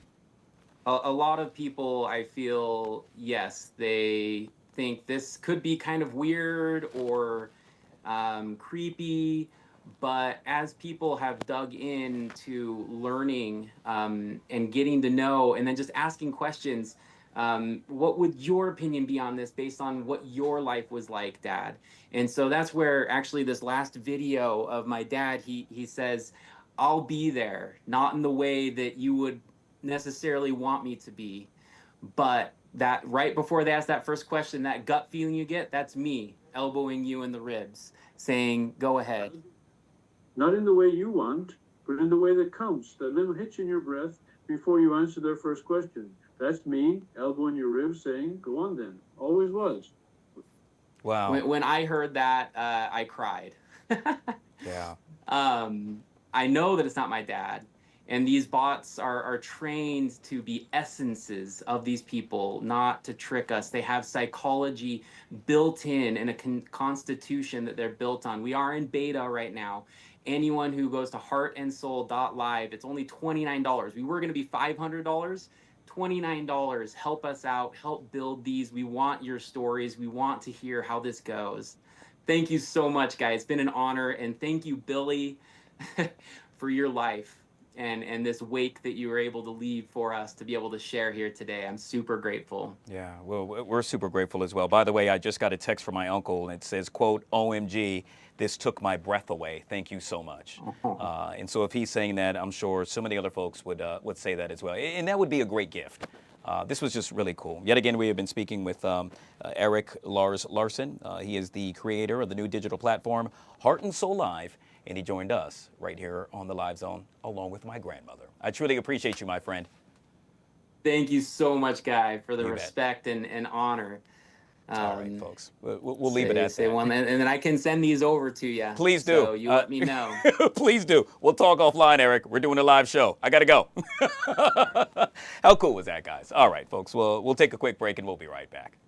A lot of people, I feel, yes, they think this could be kind of weird or creepy, but as people have dug into learning and getting to know and then just asking questions, what would your opinion be on this based on what your life was like, Dad? And so that's where actually this last video of my dad, he says, I'll be there, not in the way that you would necessarily want me to be, but that right before they ask that first question, that gut feeling you get, that's me elbowing you in the ribs, saying, go ahead. Not in the way you want, but in the way that comes, that little hitch in your breath before you answer their first question. That's me elbowing your ribs, saying, go on then. Always was. Wow. When I heard that, I cried. Yeah. I know that it's not my dad. And these bots are trained to be essences of these people, not to trick us. They have psychology built in and a constitution that they're built on. We are in beta right now. Anyone who goes to heartandsoul.live, it's only $29. We were going to be $500. $29. Help us out. Help build these. We want your stories. We want to hear how this goes. Thank you so much, guys. It's been an honor. And thank you, Billy, for your life. And this wake that you were able to leave for us to be able to share here today. I'm super grateful. Yeah, well, we're super grateful as well. By the way, I just got a text from my uncle, and it says, quote, OMG, this took my breath away. Thank you so much. And so if he's saying that, I'm sure so many other folks would say that as well. And that would be a great gift. This was just really cool. Yet again, we have been speaking with Eric Larson. He is the creator of the new digital platform, Heart and Soul Live. And he joined us right here on the Live Zone, along with my grandmother. I truly appreciate you, my friend. Thank you so much, Guy, for the respect and honor. All right, folks. We'll leave it at that. And then I can send these over to you. Please do. So you let me know. Please do. We'll talk offline, Eric. We're doing a live show. I got to go. How cool was that, guys? All right, folks. We'll take a quick break, and we'll be right back.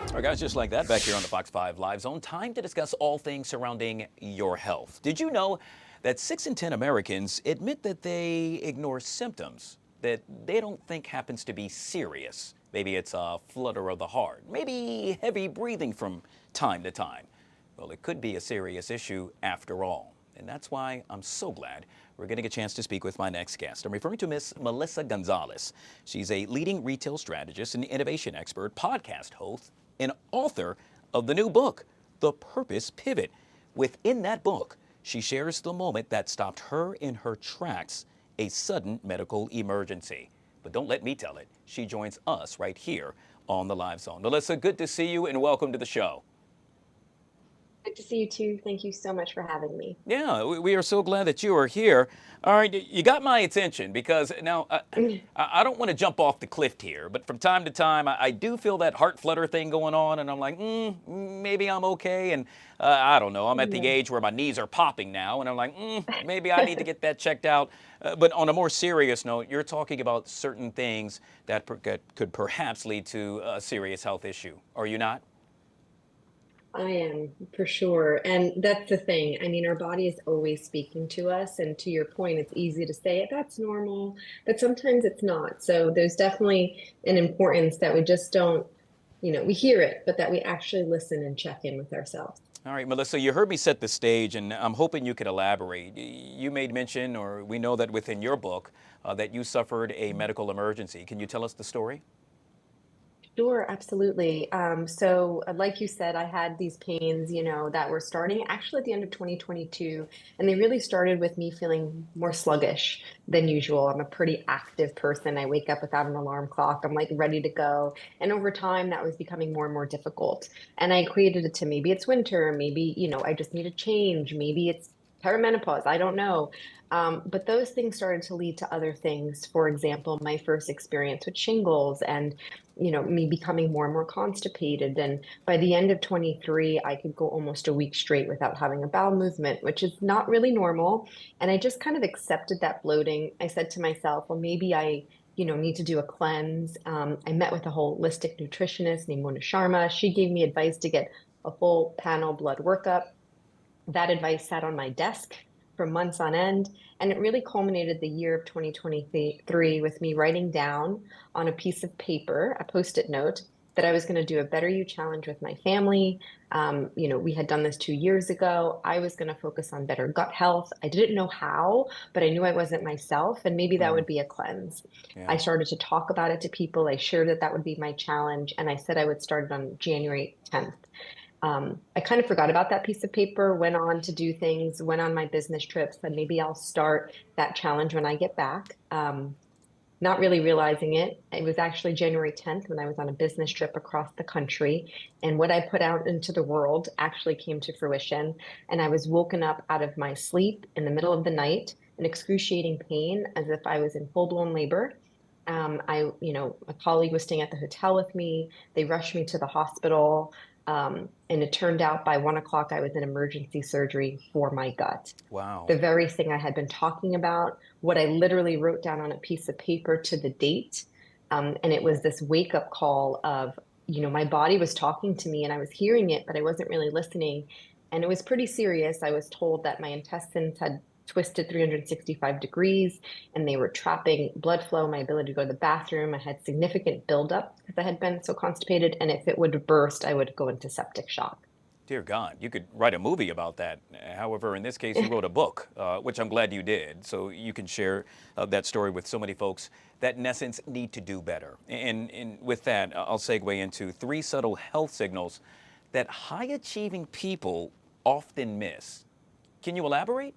All right, guys, just like that, back here on the Fox 5 Live Zone, time to discuss all things surrounding your health. Did you know that 6 in 10 Americans admit that they ignore symptoms that they don't think happens to be serious? Maybe it's a flutter of the heart, maybe heavy breathing from time to time. Well, it could be a serious issue after all. And that's why I'm so glad we're getting a chance to speak with my next guest. I'm referring to Miss Melissa Gonzalez. She's a leading retail strategist and innovation expert, podcast host, and author of the new book, The Purpose Pivot. Within that book, she shares the moment that stopped her in her tracks, a sudden medical emergency. But don't let me tell it. She joins us right here on the Live Zone. Melissa, good to see you and welcome to the show. Good to see you too. Thank you so much for having me. Yeah, we are so glad that you are here. All right, you got my attention because now I don't want to jump off the cliff here, but from time to time I do feel that heart flutter thing going on, and I'm like, maybe I'm okay, and I don't know. I'm at the age where my knees are popping now, and I'm like, maybe I need to get that checked out. But on a more serious note, you're talking about certain things that could perhaps lead to a serious health issue, are you not? I am, for sure. And that's the thing. I mean, our body is always speaking to us. And to your point, it's easy to say that's normal, but sometimes it's not. So there's definitely an importance that we just don't we hear it, but that we actually listen and check in with ourselves. All right, Melissa, you heard me set the stage, and I'm hoping you could elaborate. You made mention, or we know that within your book, that you suffered a medical emergency. Can you tell us the story? Sure, absolutely. So like you said, I had these pains, that were starting actually at the end of 2022, and they really started with me feeling more sluggish than usual. I'm a pretty active person. I wake up without an alarm clock. I'm like ready to go. And over time, that was becoming more and more difficult. And I equated it to maybe it's winter, maybe, I just need a change. Maybe it's perimenopause. I don't know. But those things started to lead to other things. For example, my first experience with shingles and, me becoming more and more constipated. And by the end of 23, I could go almost a week straight without having a bowel movement, which is not really normal. And I just kind of accepted that bloating. I said to myself, well, maybe I need to do a cleanse. I met with a holistic nutritionist named Mona Sharma. She gave me advice to get a full panel blood workup. That advice sat on my desk for months on end. And it really culminated the year of 2023 with me writing down on a piece of paper, a Post-it note, that I was going to do a Better You challenge with my family. We had done this 2 years ago. I was going to focus on better gut health. I didn't know how, but I knew I wasn't myself, and maybe that would be a cleanse. Yeah. I started to talk about it to people. I shared that would be my challenge, and I said I would start it on January 10th. I kind of forgot about that piece of paper, went on to do things, went on my business trips, and maybe I'll start that challenge when I get back. Not really realizing it. It was actually January 10th when I was on a business trip across the country. And what I put out into the world actually came to fruition. And I was woken up out of my sleep in the middle of the night in excruciating pain as if I was in full-blown labor. A colleague was staying at the hotel with me. They rushed me to the hospital. And it turned out by 1 o'clock, I was in emergency surgery for my gut. Wow. The very thing I had been talking about, what I literally wrote down on a piece of paper to the date. And it was this wake up call of, my body was talking to me and I was hearing it, but I wasn't really listening. And it was pretty serious. I was told that my intestines had twisted 365 degrees and they were trapping blood flow, my ability to go to the bathroom. I had significant buildup because I had been so constipated. And if it would burst, I would go into septic shock. Dear God, you could write a movie about that. However, in this case, you wrote a book, which I'm glad you did. So you can share that story with so many folks that, in essence, need to do better. And with that, I'll segue into 3 subtle health signals that high-achieving people often miss. Can you elaborate?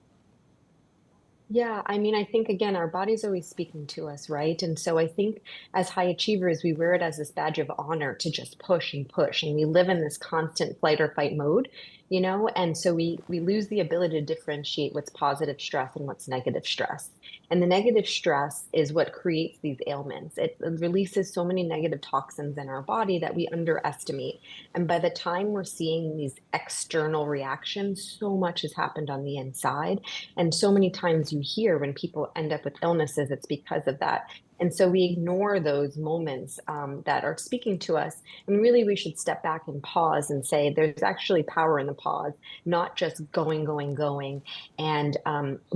Yeah, I think, again, our body's always speaking to us, right? And so I think as high achievers, we wear it as this badge of honor to just push and push. And we live in this constant flight or fight mode, and so we lose the ability to differentiate what's positive stress and what's negative stress. And the negative stress is what creates these ailments. It releases so many negative toxins in our body that we underestimate. And by the time we're seeing these external reactions, so much has happened on the inside. And so many times you hear when people end up with illnesses, it's because of that. And so we ignore those moments that are speaking to us. And really, we should step back and pause and say, there's actually power in the pause, not just going, going, going. And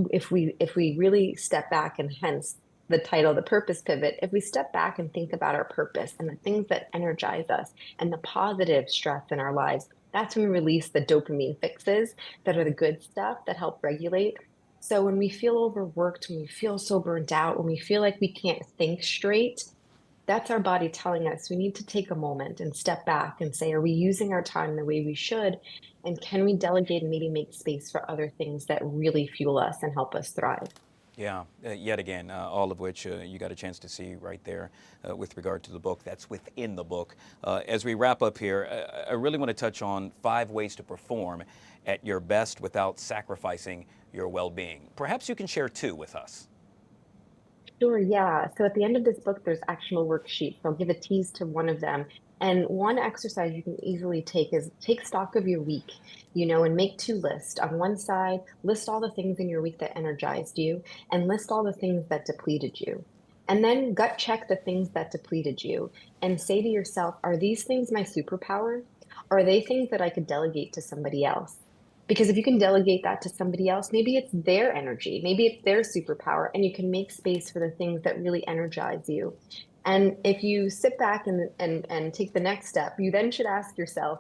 if we really step back, and hence the title, The Purpose Pivot, if we step back and think about our purpose and the things that energize us and the positive stress in our lives, that's when we release the dopamine fixes that are the good stuff that help regulate. So when we feel overworked, when we feel so burnt out, when we feel like we can't think straight, that's our body telling us we need to take a moment and step back and say, are we using our time the way we should? And can we delegate and maybe make space for other things that really fuel us and help us thrive? Yeah, yet again, all of which you got a chance to see right there with regard to the book. That's within the book. As we wrap up here, I really want to touch on 5 ways to perform at your best without sacrificing your well-being. Perhaps you can share 2 with us. Sure, yeah. So at the end of this book, there's actionable worksheets. I'll give a tease to one of them. And one exercise you can easily take is take stock of your week, and make 2 lists. On one side, list all the things in your week that energized you and list all the things that depleted you. And then gut check the things that depleted you and say to yourself, are these things my superpower? Or are they things that I could delegate to somebody else? Because if you can delegate that to somebody else, maybe it's their energy, maybe it's their superpower, and you can make space for the things that really energize you. And if you sit back and take the next step, you then should ask yourself,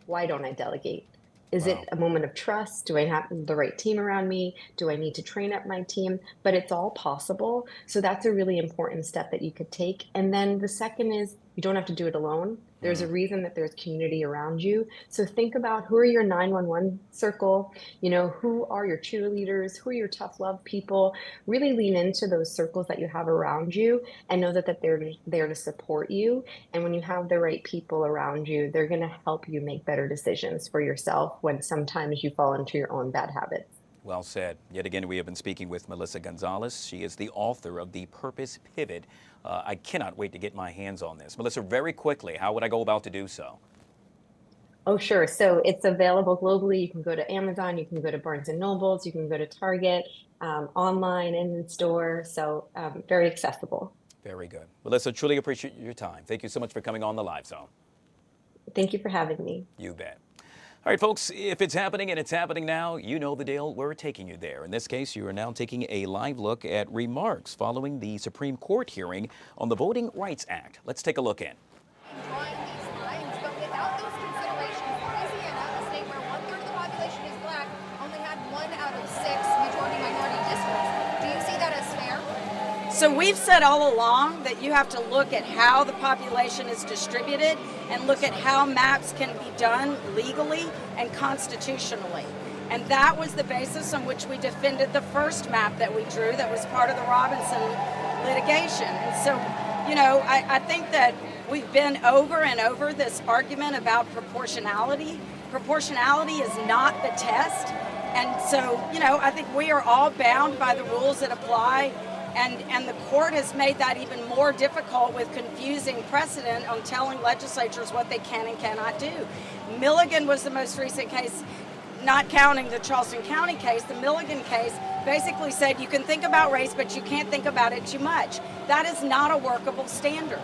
why don't I delegate? Is it a moment of trust? Do I have the right team around me? Do I need to train up my team? But it's all possible. So that's a really important step that you could take. And then the second is you don't have to do it alone. There's a reason that there's community around you. So think about who are your 911 circle, who are your cheerleaders, who are your tough love people. Really lean into those circles that you have around you and know that they're there to support you. And when you have the right people around you, they're going to help you make better decisions for yourself when sometimes you fall into your own bad habits. Well said. Yet again, we have been speaking with Melissa Gonzalez. She is the author of The Purpose Pivot. I cannot wait to get my hands on this. Melissa, very quickly, how would I go about to do so? Oh, sure. So it's available globally. You can go to Amazon, you can go to Barnes & Nobles, you can go to Target, online and in store. So very accessible. Very good. Melissa, truly appreciate your time. Thank you so much for coming on the Live Zone. Thank you for having me. You bet. All right, folks, if it's happening and it's happening now, you know the deal. We're taking you there. In this case, you are now taking a live look at remarks following the Supreme Court hearing on the Voting Rights Act. Let's take a look in. Drawing these lines, but without those considerations, Louisiana, a state where 1/3 of the population is black, only had 1 out of 6 majority-minority districts. Do you see that as fair? So we've said all along that you have to look at how the population is distributed and look at how maps can be done legally and constitutionally. And that was the basis on which we defended the first map that we drew that was part of the Robinson litigation. And so, I think that we've been over and over this argument about proportionality. Proportionality is not the test. And so, I think we are all bound by the rules that apply. And the court has made that even more difficult with confusing precedent on telling legislatures what they can and cannot do. Milligan was the most recent case, not counting the Charleston County case. The Milligan case basically said you can think about race, but you can't think about it too much. That is not a workable standard.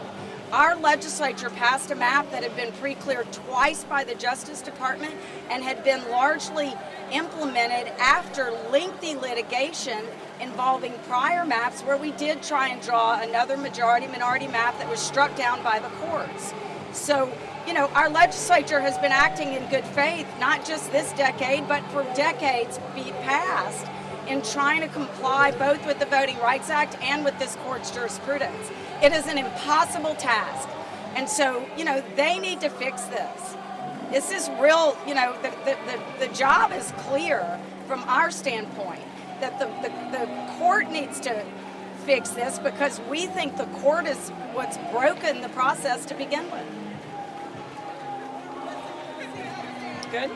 Our legislature passed a map that had been pre-cleared twice by the Justice Department and had been largely implemented after lengthy litigation involving prior maps where we did try and draw another majority-minority map that was struck down by the courts. So, our legislature has been acting in good faith, not just this decade, but for decades past, in trying to comply both with the Voting Rights Act and with this court's jurisprudence. It is an impossible task. And so, they need to fix this. This is real, the job is clear from our standpoint that the court needs to fix this because we think the court is what's broken the process to begin with. Good?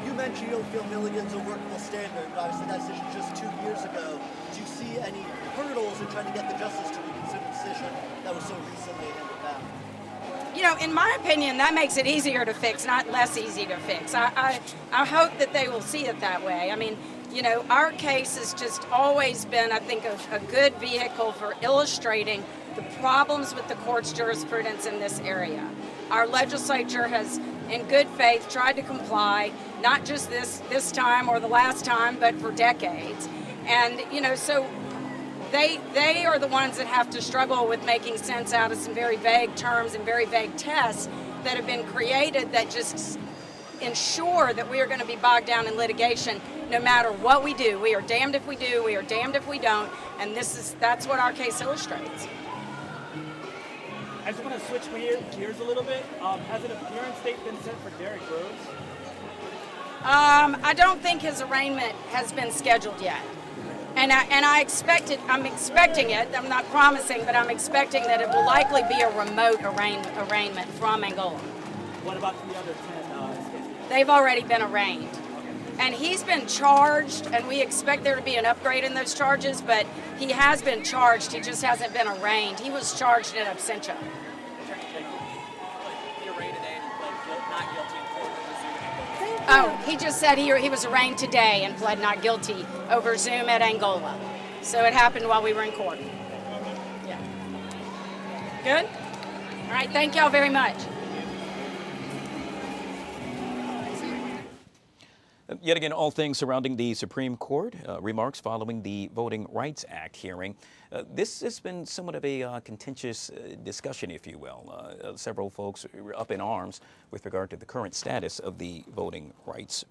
You mentioned you don't feel Milligan's a workable standard, but obviously that decision just 2 years ago. Do you see any hurdles in trying to get the justice to reconsider a decision that was so recently handed down? In my opinion, that makes it easier to fix, not less easy to fix. I hope that they will see it that way. I mean, our case has just always been, I think, a good vehicle for illustrating the problems with the court's jurisprudence in this area. Our legislature has, in good faith, tried to comply, not just this time or the last time, but for decades. And, so they are the ones that have to struggle with making sense out of some very vague terms and very vague tests that have been created that just ensure that we are going to be bogged down in litigation no matter what we do. We are damned if we do, we are damned if we don't, and that's what our case illustrates. I just want to switch gears a little bit. Has an appearance date been set for Derrick Rose? I don't think his arraignment has been scheduled yet. And I'm expecting it, I'm not promising, but I'm expecting that it will likely be a remote arraignment from Angola. What about the other 10 They've already been arraigned. And he's been charged, and we expect there to be an upgrade in those charges, but he has been charged, he just hasn't been arraigned. He was charged in absentia. Oh, he just said he was arraigned today and pled not guilty over Zoom at Angola. So it happened while we were in court. Yeah. Good? All right, thank y'all very much. Yet again, all things surrounding the Supreme Court, remarks following the Voting Rights Act hearing. This has been somewhat of a contentious discussion, if you will. Several folks are up in arms with regard to the current status of the Voting Rights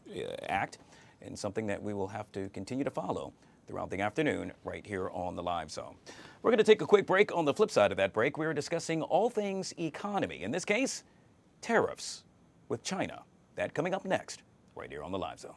Act, and something that we will have to continue to follow throughout the afternoon right here on the Live Zone. We're going to take a quick break. On the flip side of that break, we're discussing all things economy. In this case, tariffs with China. That coming up next, right here on the Live Zone.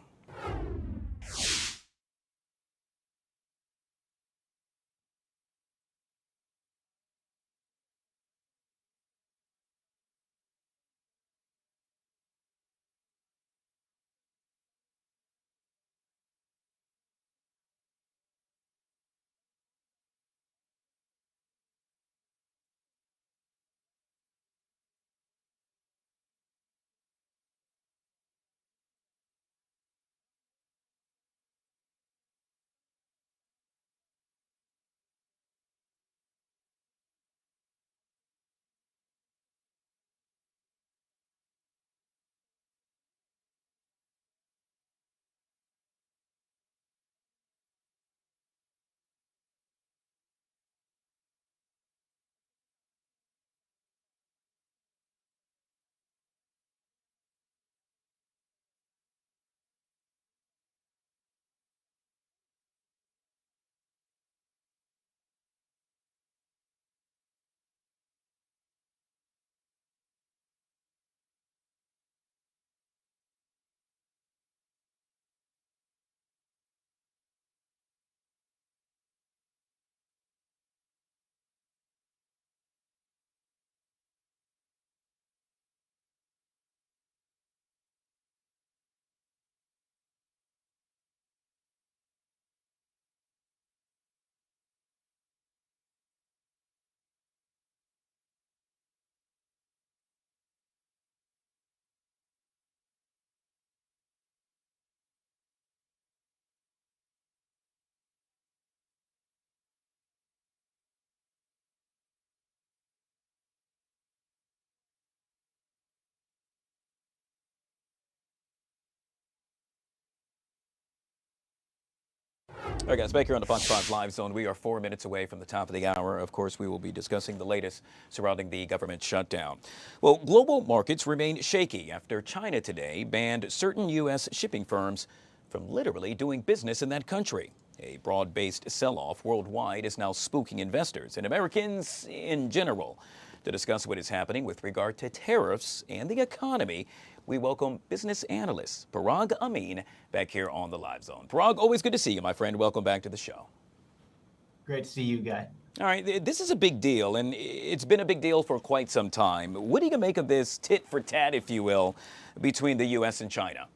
All right, guys, back here on the Fox 5 Live Zone, we are 4 minutes away from the top of the hour. Of course, we will be discussing the latest surrounding the government shutdown. Well, global markets remain shaky after China today banned certain U.S. shipping firms from literally doing business in that country. A broad-based sell-off worldwide is now spooking investors and Americans in general. To discuss what is happening with regard to tariffs and the economy, we welcome business analyst Parag Amin back here on the Live Zone. Parag, always good to see you, my friend. Welcome back to the show. Great to see you, Guy. All right, this is a big deal, and it's been a big deal for quite some time. What do you make of this tit for tat, if you will, between the U.S. and China?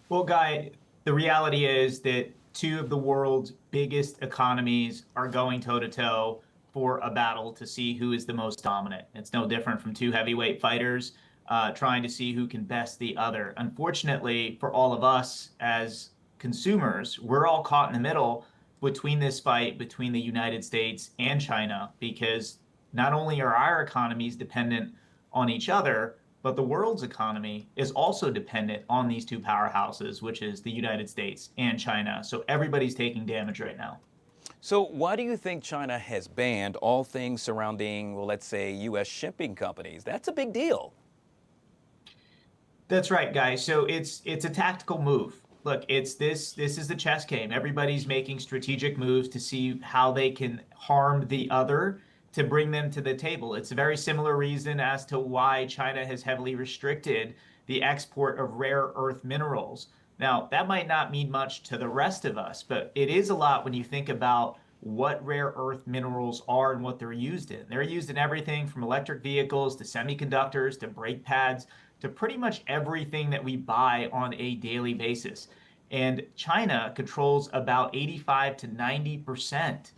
Well, Guy, the reality is that two of the world's biggest economies are going toe-to-toe for a battle to see who is the most dominant. It's no different from two heavyweight fighters trying to see who can best the other. Unfortunately, for all of us as consumers, we're all caught in the middle between this fight between the United States and China, because not only are our economies dependent on each other, but the world's economy is also dependent on these two powerhouses, which is the United States and China. So everybody's taking damage right now. So why do you think China has banned all things surrounding, well, let's say, U.S. shipping companies? That's a big deal. That's right, guys. So it's a tactical move. Look, this is the chess game. Everybody's making strategic moves to see how they can harm the other to bring them to the table. It's a very similar reason as to why China has heavily restricted the export of rare earth minerals. Now, that might not mean much to the rest of us, but it is a lot when you think about what rare earth minerals are and what they're used in. They're used in everything from electric vehicles to semiconductors to brake pads to pretty much everything that we buy on a daily basis. And China controls about 85 to 90%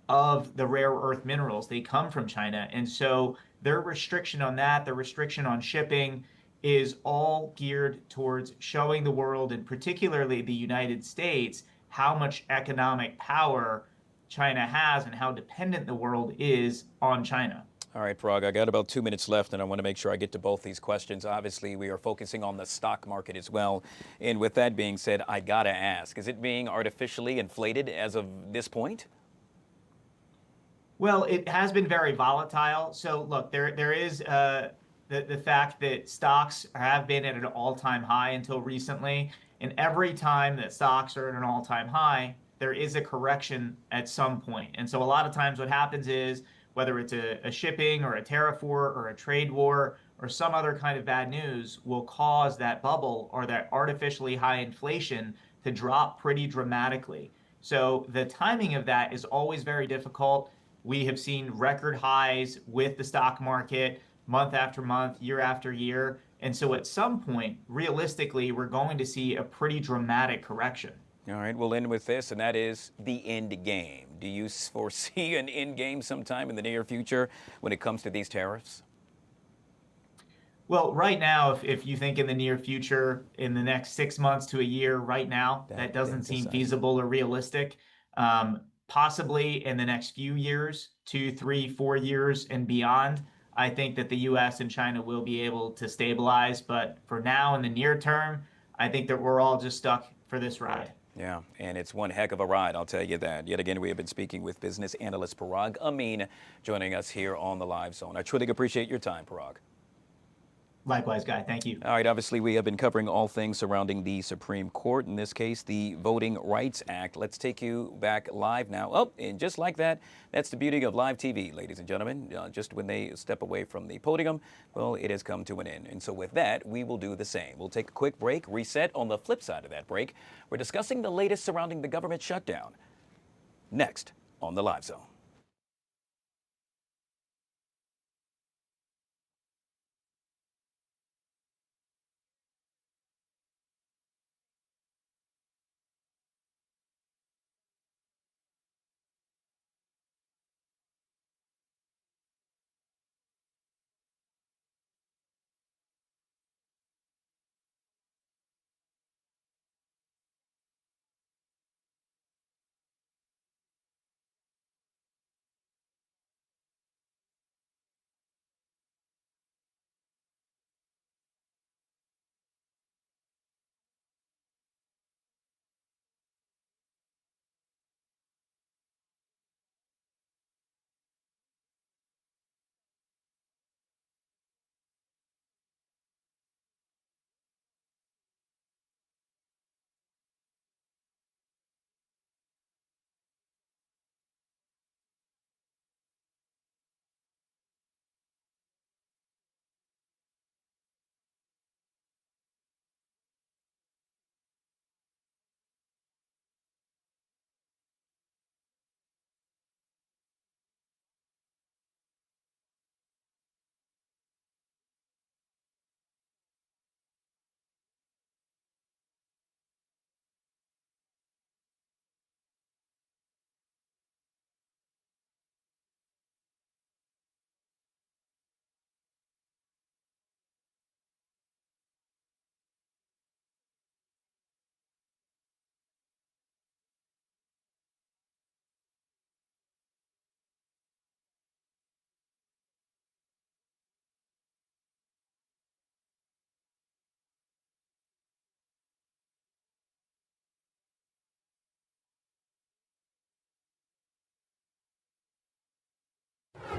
of the rare earth minerals. They come from China. And so their restriction on that, the restriction on shipping, is all geared towards showing the world, and particularly the United States, how much economic power China has and how dependent the world is on China. All right, Parag, I got about 2 minutes left, and I want to make sure I get to both these questions. Obviously, we are focusing on the stock market as well. And with that being said, I got to ask, is it being artificially inflated as of this point? Well, it has been very volatile. So look, there is the fact that stocks have been at an all-time high until recently. And every time that stocks are at an all-time high, there is a correction at some point. And so a lot of times what happens is, whether it's a shipping or a tariff war or a trade war or some other kind of bad news, will cause that bubble or that artificially high inflation to drop pretty dramatically. So the timing of that is always very difficult. We have seen record highs with the stock market month after month, year after year. And so at some point, realistically, we're going to see a pretty dramatic correction. All right, we'll end with this, and that is the end game. Do you foresee an end game sometime in the near future when it comes to these tariffs? Well, right now, if you think in the near future, in the next 6 months to a year, right now, that doesn't seem feasible or realistic. Possibly in the next few years, 2, 3, 4 years and beyond, I think that the U.S. and China will be able to stabilize. But for now, in the near term, I think that we're all just stuck for this ride. Yeah, and it's one heck of a ride, I'll tell you that. Yet again, we have been speaking with business analyst Parag Amin, joining us here on the Live Zone. I truly appreciate your time, Parag. Likewise, Guy. Thank you. All right, obviously, we have been covering all things surrounding the Supreme Court, in this case, the Voting Rights Act. Let's take you back live now. Oh, and just like that, that's the beauty of live TV, ladies and gentlemen. Just when they step away from the podium, well, it has come to an end. And so with that, we will do the same. We'll take a quick break, reset. On the flip side of that break, we're discussing the latest surrounding the government shutdown. Next on the Live Zone.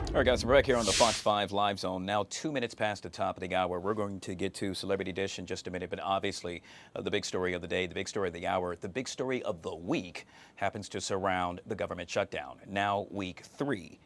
All right, guys, we're back here on the Fox 5 Live Zone. Now 2 minutes past the top of the hour. We're going to get to Celebrity Dish in just a minute, but obviously the big story of the day, the big story of the hour, the big story of the week happens to surround the government shutdown. Now week 3.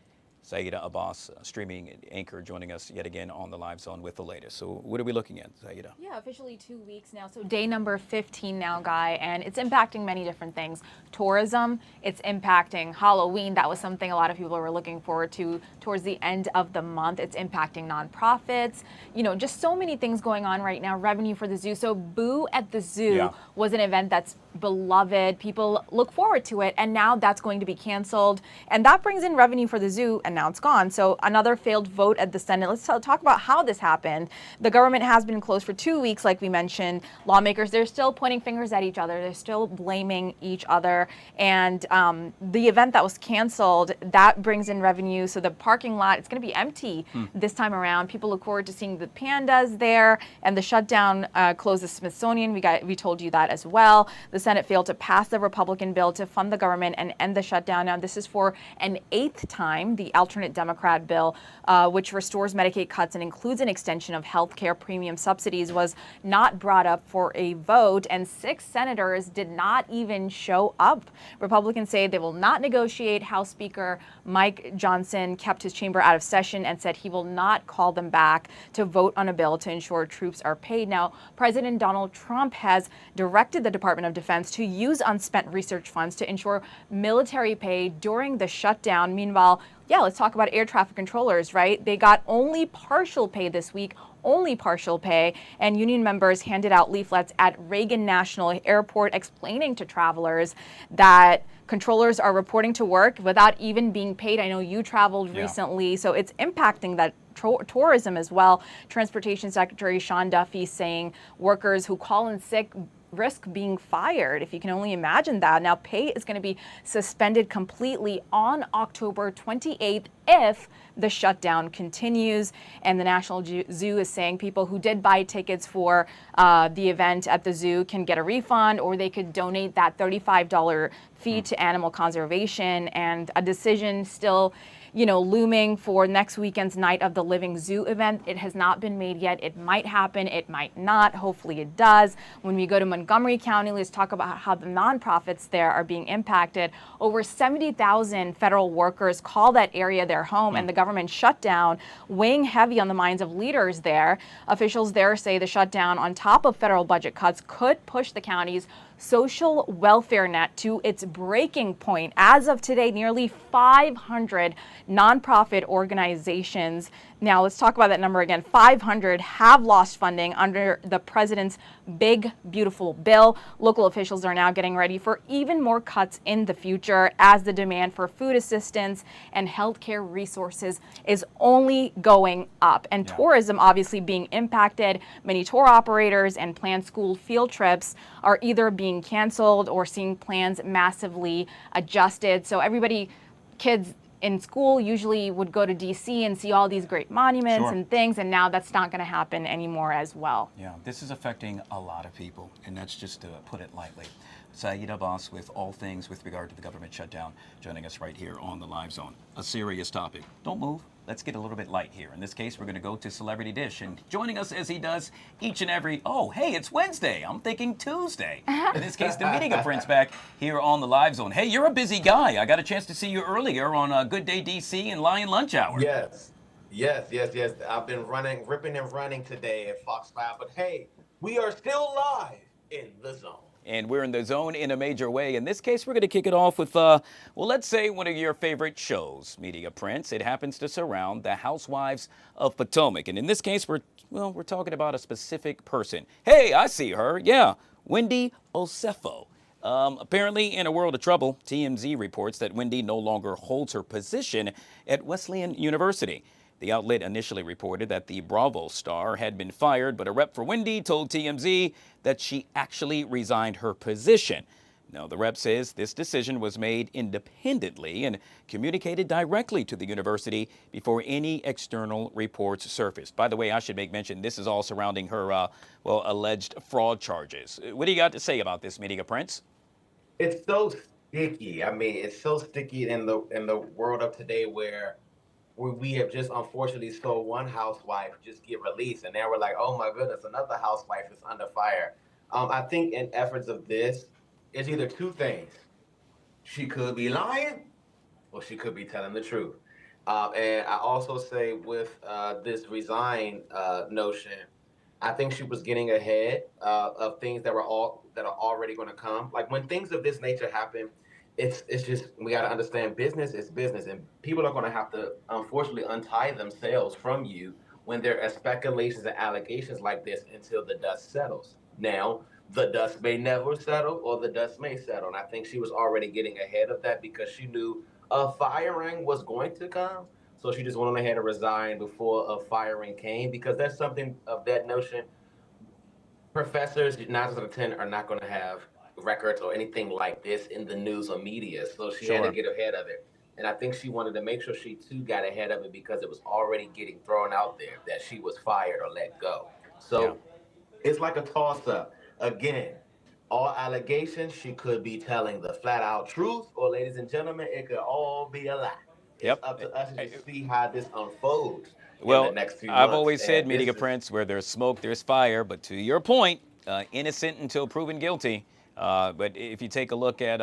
Saida Abbas, streaming anchor, joining us yet again on the Live Zone with the latest. So what are we looking at, Saida? Yeah, officially 2 weeks now. So day number 15 now, Guy, and it's impacting many different things. Tourism, it's impacting Halloween. That was something a lot of people were looking forward to towards the end of the month. It's impacting nonprofits. You know, just so many things going on right now. Revenue for the zoo. So Boo at the Zoo was an event that's beloved. People look forward to it, and now that's going to be canceled. And that brings in revenue for the zoo and and now it's gone. So another failed vote at the Senate. Let's talk about how this happened. The government has been closed for 2 weeks, like we mentioned. Lawmakers, they're still pointing fingers at each other. They're still blaming each other. And the event that was canceled, that brings in revenue. So the parking lot, it's going to be empty this time around. People look forward to seeing the pandas there. And the shutdown closed the Smithsonian. We told you that as well. The Senate failed to pass the Republican bill to fund the government and end the shutdown. Now, this is for an 8th time. The alternate Democrat bill, which restores Medicaid cuts and includes an extension of health care premium subsidies, was not brought up for a vote, and 6 senators did not even show up. Republicans say they will not negotiate. House Speaker Mike Johnson kept his chamber out of session and said he will not call them back to vote on a bill to ensure troops are paid. Now, President Donald Trump has directed the Department of Defense to use unspent research funds to ensure military pay during the shutdown. Meanwhile, yeah, let's talk about air traffic controllers, right? They got only partial pay this week, only partial pay, and union members handed out leaflets at Reagan National Airport explaining to travelers that controllers are reporting to work without even being paid. I know you traveled recently, so it's impacting that tourism as well. Transportation Secretary Sean Duffy saying workers who call in sick risk being fired, if you can only imagine that. Now, pay is going to be suspended completely on October 28th if the shutdown continues. And the National Zoo is saying people who did buy tickets for the event at the zoo can get a refund, or they could donate that $35 fee to animal conservation. And a decision still looming for next weekend's Night of the Living Zoo event. It has not been made yet. It might happen. It might not. Hopefully it does. When we go to Montgomery County, let's talk about how the nonprofits there are being impacted. Over 70,000 federal workers call that area their home, and the government shutdown weighing heavy on the minds of leaders there. Officials there say the shutdown, on top of federal budget cuts, could push the county's social welfare net to its breaking point. As of today, nearly 500 nonprofit organizations, now let's talk about that number again, 500 have lost funding under the president's big, beautiful bill. Local officials are now getting ready for even more cuts in the future as the demand for food assistance and healthcare resources is only going up. And tourism obviously being impacted. Many tour operators and planned school field trips are either being canceled or seeing plans massively adjusted. So kids in school usually would go to DC and see all these great monuments and things, and now that's not going to happen anymore as well. Yeah, this is affecting a lot of people, and that's just to put it lightly. Saeed Abbas with all things with regard to the government shutdown, joining us right here on the Live Zone. A serious topic. Don't move. Let's get a little bit light here. In this case, we're going to go to Celebrity Dish, and joining us as he does each and every, hey, it's Wednesday. I'm thinking Tuesday. In this case, the Media Prince back here on the Live Zone. Hey, you're a busy guy. I got a chance to see you earlier on Good Day DC and Lion Lunch Hour. Yes. I've been ripping and running today at Fox 5, but hey, we are still live in the zone. And we're in the zone in a major way. In this case, we're going to kick it off with, let's say one of your favorite shows, Media Prince. It happens to surround the Housewives of Potomac. And in this case, we're talking about a specific person. Hey, I see her. Yeah, Wendy Osefo. Apparently in a world of trouble, TMZ reports that Wendy no longer holds her position at Wesleyan University. The outlet initially reported that the Bravo star had been fired, but a rep for Wendy told TMZ that she actually resigned her position. Now, the rep says this decision was made independently and communicated directly to the university before any external reports surfaced. By the way, I should make mention, this is all surrounding her, alleged fraud charges. What do you got to say about this, Media Prince? It's so sticky. I mean, it's so sticky in the world of today where we have just unfortunately saw one housewife just get released, and now we're like, oh my goodness, another housewife is under fire. I think in efforts of this, it's either two things. She could be lying, or she could be telling the truth. And I also say with this resign notion, I think she was getting ahead of things that are already going to come. Like when things of this nature happen, it's just, we got to understand business is business, and people are going to have to unfortunately untie themselves from you when there are speculations and allegations like this until the dust settles. Now, the dust may never settle, or the dust may settle, and I think she was already getting ahead of that because she knew a firing was going to come, So she just went on ahead and resigned before a firing came, because that's something of that notion. Professors 9 out of 10 are not going to have records or anything like this in the news or media. So she had to get ahead of it. And I think she wanted to make sure she too got ahead of it, because it was already getting thrown out there that she was fired or let go. So it's like a toss up. Again, all allegations, she could be telling the flat out truth, or ladies and gentlemen, it could all be a lie. It's up to us to just see how this unfolds in the next few months. I've always said, Media Prince, where there's smoke, there's fire. But to your point, innocent until proven guilty. But if you take a look at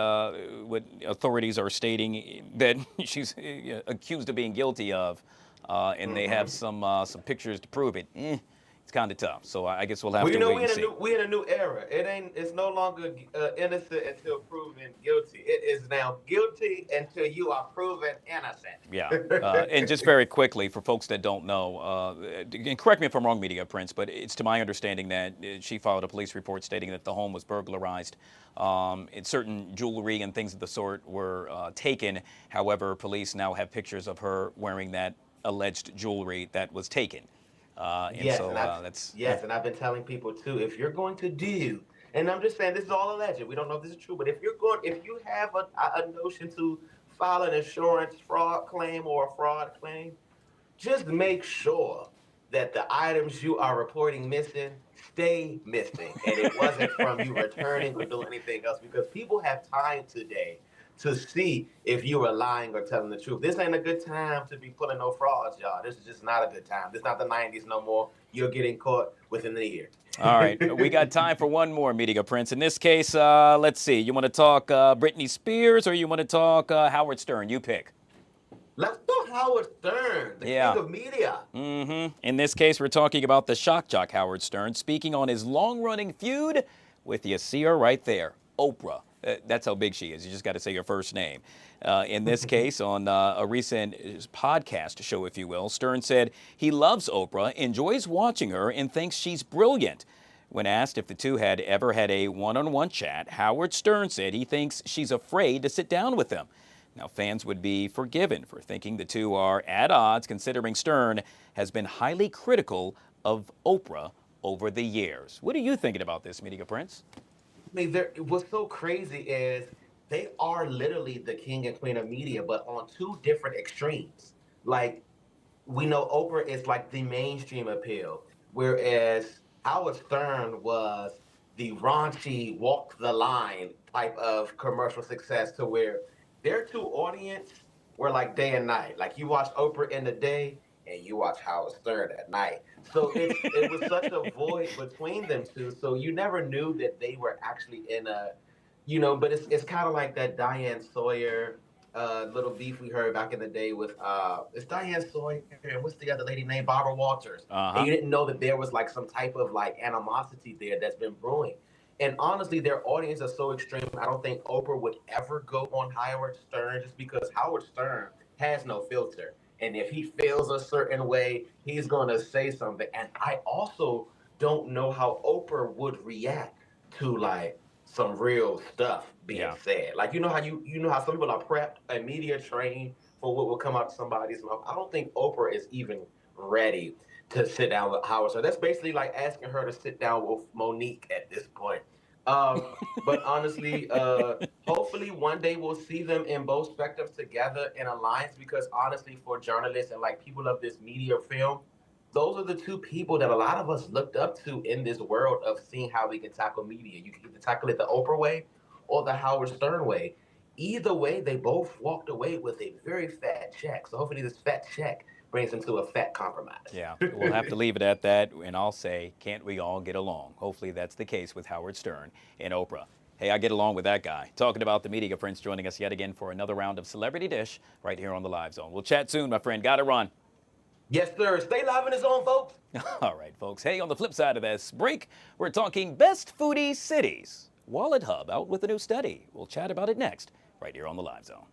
what authorities are stating that she's accused of being guilty of, and they have some pictures to prove it, it's kind of tough. So I guess we'll have to wait and see. We're in a new era. It's no longer innocent until proven guilty. It is now guilty until you are proven innocent. Yeah, and just very quickly, for folks that don't know, and correct me if I'm wrong, Media Prince, but it's to my understanding that she filed a police report stating that the home was burglarized. And certain jewelry and things of the sort were taken. However, police now have pictures of her wearing that alleged jewelry that was taken. And I've been telling people too, if you're going to do, and I'm just saying this is all alleged, we don't know if this is true, but if you have a notion to file an insurance fraud claim or a fraud claim, just make sure that the items you are reporting missing stay missing, and it wasn't from you returning or doing anything else, because people have time today to see if you are lying or telling the truth. This ain't a good time to be pulling no frauds, y'all. This is just not a good time. This is not the 90s no more. You're getting caught within the year. All right, we got time for one more, Media Prince. In this case, let's see. You want to talk Britney Spears, or you want to talk Howard Stern? You pick. Let's talk Howard Stern, the king of media. In this case, we're talking about the shock jock Howard Stern, speaking on his long-running feud with, you see her right there, Oprah. That's how big she is. You just got to say her first name. In this case, on a recent podcast show, if you will, Stern said he loves Oprah, enjoys watching her, and thinks she's brilliant. When asked if the two had ever had a one-on-one chat, Howard Stern said he thinks she's afraid to sit down with them. Now, fans would be forgiven for thinking the two are at odds, considering Stern has been highly critical of Oprah over the years. What are you thinking about this, Media Prince? I mean, what's so crazy is they are literally the king and queen of media, but on two different extremes. Like, we know Oprah is like the mainstream appeal, whereas Howard Stern was the raunchy, walk the line type of commercial success, to where their two audience were like day and night. Like, you watch Oprah in the day and you watch Howard Stern at night. So it was such a void between them two. So you never knew that they were actually in a, but it's kind of like that Diane Sawyer little beef we heard back in the day with, it's Diane Sawyer and what's the other lady named Barbara Walters. And you didn't know that there was like some type of like animosity there that's been brewing. And honestly, their audience is so extreme. I don't think Oprah would ever go on Howard Stern, just because Howard Stern has no filter. And if he feels a certain way, he's going to say something. And I also don't know how Oprah would react to like some real stuff being said. Like, you know how some people are prepped and media trained for what will come out of somebody's mouth. I don't think Oprah is even ready to sit down with Howard. So that's basically like asking her to sit down with Monique at this point. But honestly, hopefully one day we'll see them in both spectrums together in alliance, because honestly, for journalists and like people of this media film, those are the two people that a lot of us looked up to in this world of seeing how we can tackle media. You can either tackle it the Oprah way or the Howard Stern way. Either way, they both walked away with a very fat check. So hopefully this fat check brings them to a fat compromise. Yeah, we'll have to leave it at that, and I'll say, can't we all get along? Hopefully that's the case with Howard Stern and Oprah. Hey, I get along with that guy. Talking about the Media Prince, joining us yet again for another round of Celebrity Dish right here on the Live Zone. We'll chat soon, my friend. Gotta run. Yes, sir. Stay live in the zone, folks. All right, folks. Hey, on the flip side of this break, we're talking best foodie cities. Wallet Hub out with a new study. We'll chat about it next right here on the Live Zone.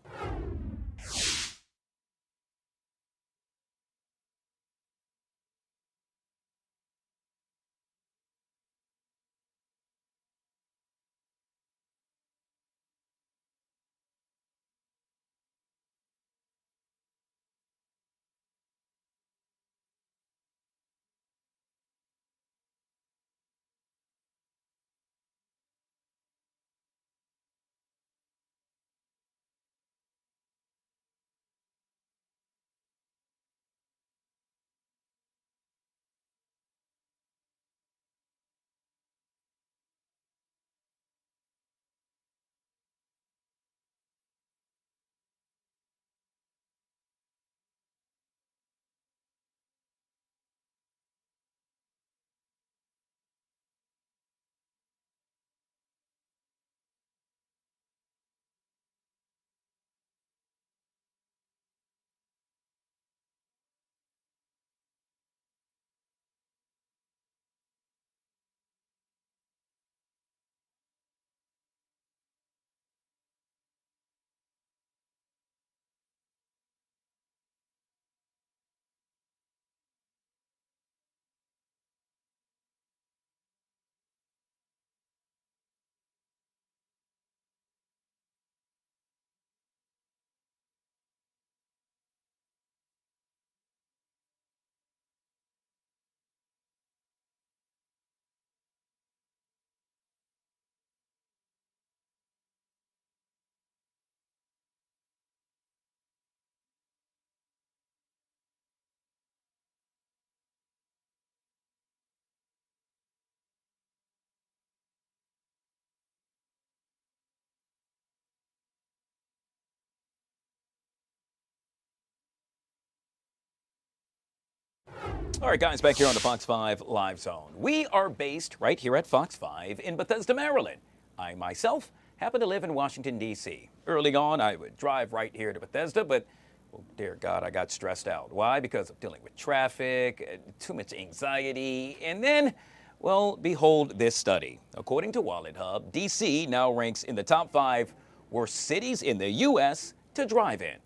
All right, guys, back here on the Fox 5 Live Zone. We are based right here at Fox 5 in Bethesda, Maryland. I myself happen to live in Washington, D.C. Early on, I would drive right here to Bethesda, but, oh, dear God, I got stressed out. Why? Because of dealing with traffic, too much anxiety, and then, well, behold this study. According to WalletHub, D.C. now ranks in the top 5 worst cities in the U.S. to drive in.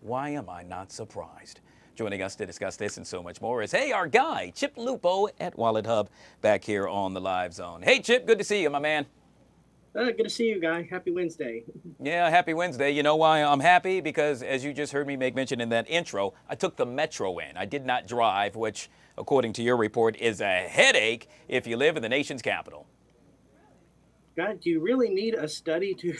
Why am I not surprised? Joining us to discuss this and so much more is, our guy, Chip Lupo at WalletHub, back here on the Live Zone. Hey, Chip, good to see you, my man. Good to see you, Guy. Happy Wednesday. Yeah, happy Wednesday. You know why I'm happy? Because, as you just heard me make mention in that intro, I took the metro in. I did not drive, which, according to your report, is a headache if you live in the nation's capital. God, do you really need a study to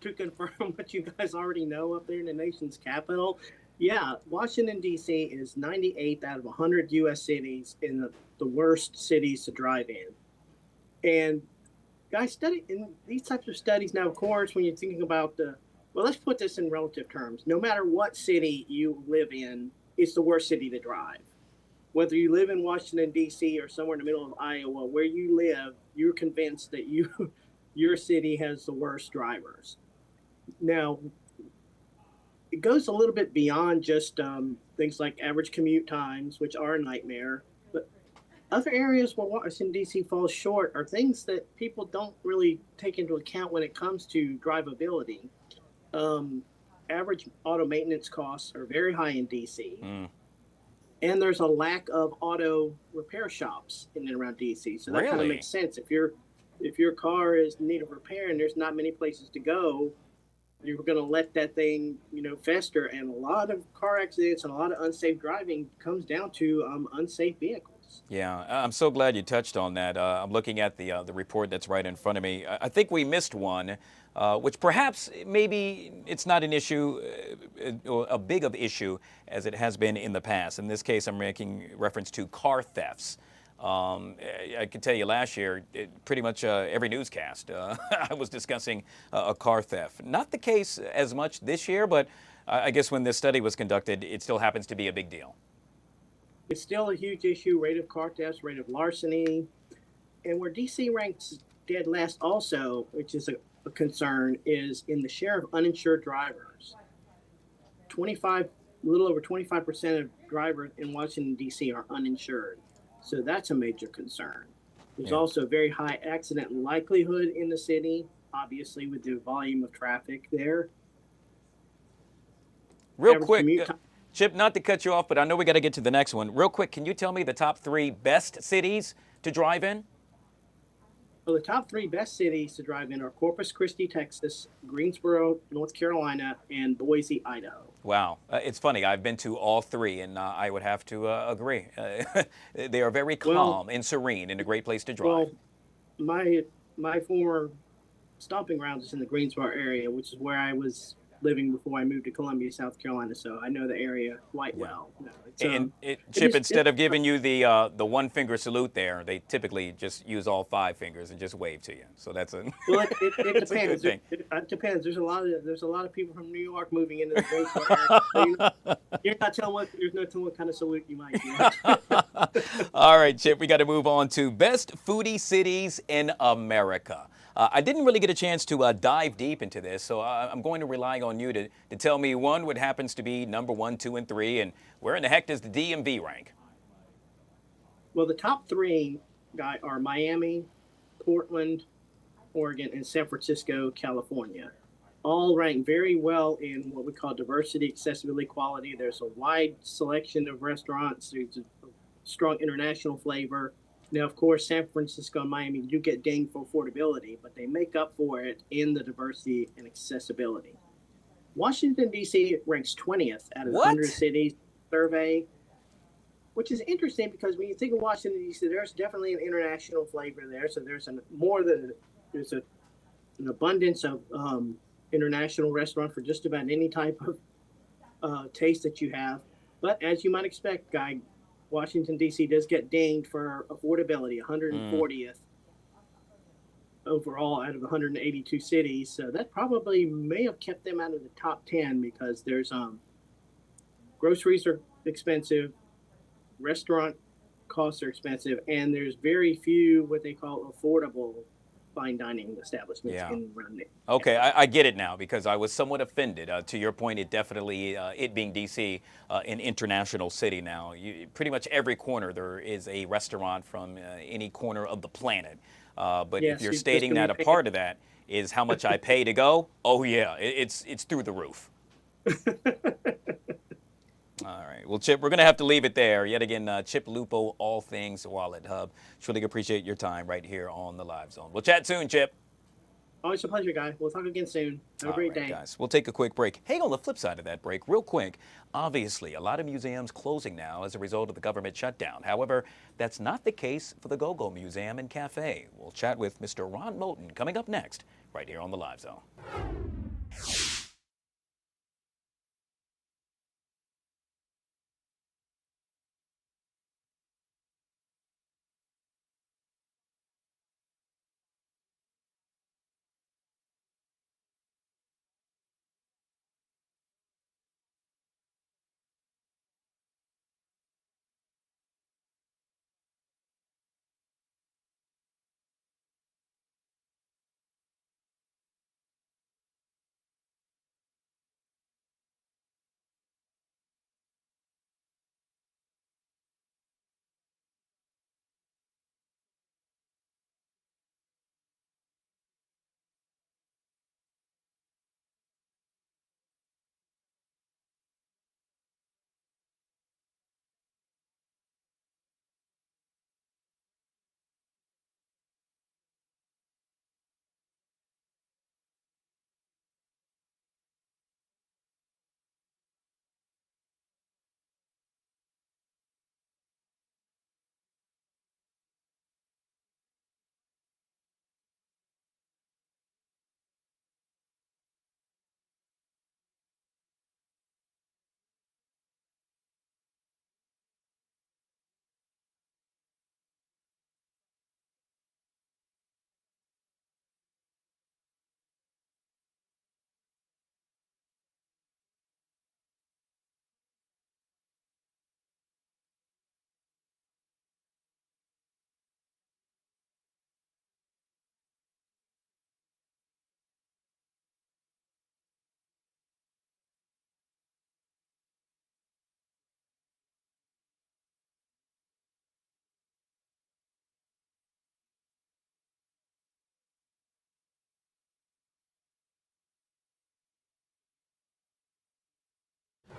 to confirm what you guys already know up there in the nation's capital? Yeah, Washington, D.C. is 98th out of 100 U.S. cities in the worst cities to drive in. And guys, study in these types of studies now, of course, when you're thinking about well, let's put this in relative terms. No matter what city you live in, it's the worst city to drive. Whether you live in Washington, D.C. or somewhere in the middle of Iowa, where you live, you're convinced that your city has the worst drivers. Now, it goes a little bit beyond just things like average commute times, which are a nightmare. But other areas where Washington, D.C. falls short are things that people don't really take into account when it comes to drivability. Average auto maintenance costs are very high in D.C. And there's a lack of auto repair shops in and around D.C. So that kind of makes sense. If your car is in need of repair and there's not many places to go, you're going to let that thing, fester. And a lot of car accidents and a lot of unsafe driving comes down to unsafe vehicles. Yeah, I'm so glad you touched on that. I'm looking at the report that's right in front of me. I think we missed one, which perhaps maybe it's not an issue, or a big of issue as it has been in the past. In this case, I'm making reference to car thefts. I can tell you last year, pretty much every newscast, I was discussing a car theft. Not the case as much this year, but I guess when this study was conducted, it still happens to be a big deal. It's still a huge issue, rate of car thefts, rate of larceny. And where D.C. ranks dead last also, which is a concern, is in the share of uninsured drivers. A little over 25% of drivers in Washington, D.C. are uninsured. So that's a major concern. There's also very high accident likelihood in the city, obviously with the volume of traffic there. Real quick, Chip, not to cut you off, but I know we got to get to the next one. Real quick, can you tell me the top 3 best cities to drive in? Well, the top 3 best cities to drive in are Corpus Christi, Texas, Greensboro, North Carolina, and Boise, Idaho. Wow. It's funny. I've been to all 3, and I would have to agree. They are very calm and serene and a great place to drive. Well, my former stomping grounds is in the Greensboro area, which is where I was living before I moved to Columbia, South Carolina. So I know the area quite well. Chip, instead of giving you the 1-finger salute there, they typically just use all 5 fingers and just wave to you. So that's a well. It that's depends. a good thing. It depends. There's a lot of people from New York moving into the Greensboro area. So you're not telling there's no telling what kind of salute you might get. All right, Chip, we got to move on to best foodie cities in America. I didn't really get a chance to dive deep into this, so I'm going to rely on you to tell me what happens to be number 1, 2, and 3, and where in the heck does the DMV rank? Well, the top 3, Guy, are Miami, Portland, Oregon, and San Francisco, California. All rank very well in what we call diversity, accessibility, quality. There's a wide selection of restaurants. There's a strong international flavor. Now, of course, San Francisco and Miami do get dinged for affordability, but they make up for it in the diversity and accessibility. Washington, D.C. ranks 20th out of 100 cities survey, which is interesting because when you think of Washington, D.C., there's definitely an international flavor there. So there's an abundance of international restaurants for just about any type of taste that you have. But as you might expect, Guy, Washington, D.C. does get dinged for affordability, 140th overall out of 182 cities. So that probably may have kept them out of the top 10 because there's groceries are expensive, restaurant costs are expensive, and there's very few what they call affordable fine dining establishments in around it. Okay, I get it now because I was somewhat offended. To your point, it definitely, it being DC, an international city now, pretty much every corner there is a restaurant from any corner of the planet. But Yes, if you're you stating just that a gonna pay- part of that is how much I pay to go, oh yeah, it's through the roof. All right. Well, Chip, we're going to have to leave it there. Yet again, Chip Lupo, All Things Wallet Hub. Truly appreciate your time right here on the Live Zone. We'll chat soon, Chip. Always a pleasure, guy. We'll talk again soon. Have a All great right, day. guys. We'll take a quick break. Hey, on the flip side of that break, real quick, obviously, a lot of museums closing now as a result of the government shutdown. However, that's not the case for the Go-Go Museum and Cafe. We'll chat with Mr. Ron Moulton coming up next right here on the Live Zone.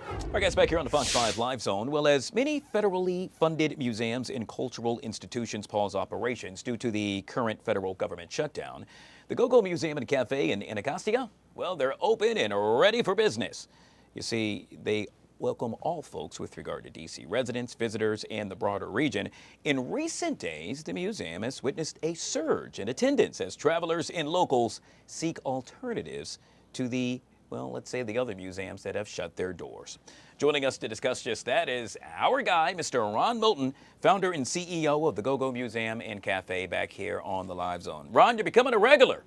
All right, guys, back here on the Fox 5 Live Zone. Well, as many federally funded museums and cultural institutions pause operations due to the current federal government shutdown, the Go-Go Museum and Cafe in Anacostia, well, they're open and ready for business. You see, they welcome all folks with regard to D.C. residents, visitors, and the broader region. In recent days, the museum has witnessed a surge in attendance as travelers and locals seek alternatives to the, well, let's say the other museums that have shut their doors. Joining us to discuss just that is our guy, Mr. Ron Moulton, founder and CEO of the Go-Go Museum and Cafe back here on the Live Zone. Ron, you're becoming a regular.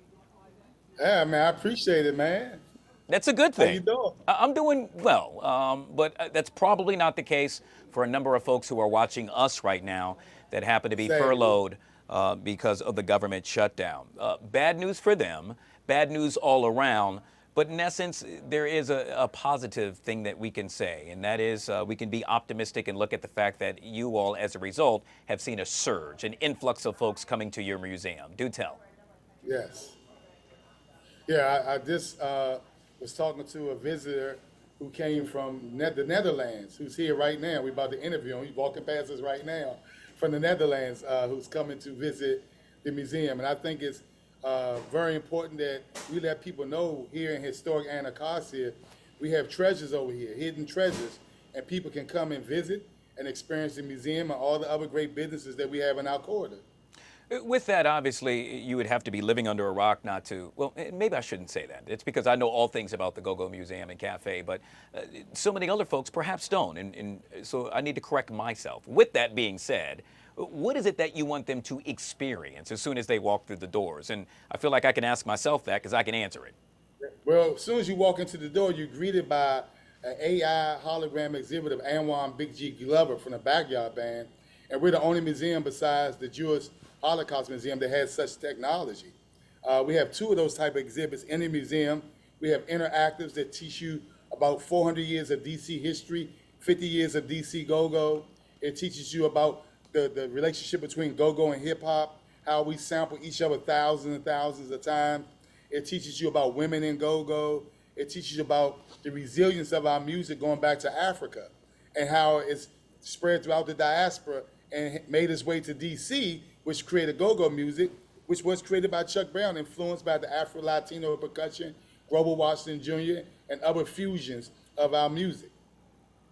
Yeah, man, I appreciate it, man. That's a good thing. How you doing? I'm doing well, but that's probably not the case for a number of folks who are watching us right now that happen to be furloughed because of the government shutdown. Bad news for them, bad news all around. But in essence, there is a positive thing that we can say, and that is we can be optimistic and look at the fact that you all, as a result, have seen a surge, an influx of folks coming to your museum. Do tell. Yes. Yeah, I just was talking to a visitor who came from the Netherlands, who's here right now. We're about to interview him. He's walking past us right now from the Netherlands, who's coming to visit the museum. And I think it's very important that we let people know here in historic Anacostia, we have treasures over here, hidden treasures, and people can come and visit and experience the museum and all the other great businesses that we have in our corridor. With that, obviously, you would have to be living under a rock not to, well, maybe I shouldn't say that. It's because I know all things about the Go-Go Museum and Cafe, but so many other folks perhaps don't, and so I need to correct myself. With that being said, what is it that you want them to experience as soon as they walk through the doors? And I feel like I can ask myself that because I can answer it. Well, as soon as you walk into the door, you're greeted by an AI hologram exhibit of Anwan Big G Glover from the Backyard Band. And we're the only museum besides the Jewish Holocaust Museum that has such technology. We have two of those type of exhibits in the museum. We have interactives that teach you about 400 years of DC history, 50 years of DC go-go. It teaches you about the relationship between go-go and hip-hop, how we sample each other thousands and thousands of times. It teaches you about women in go-go. It teaches you about the resilience of our music going back to Africa and how it's spread throughout the diaspora and made its way to DC, which created go-go music, which was created by Chuck Brown, influenced by the Afro-Latino percussion, Grover Washington Jr., and other fusions of our music.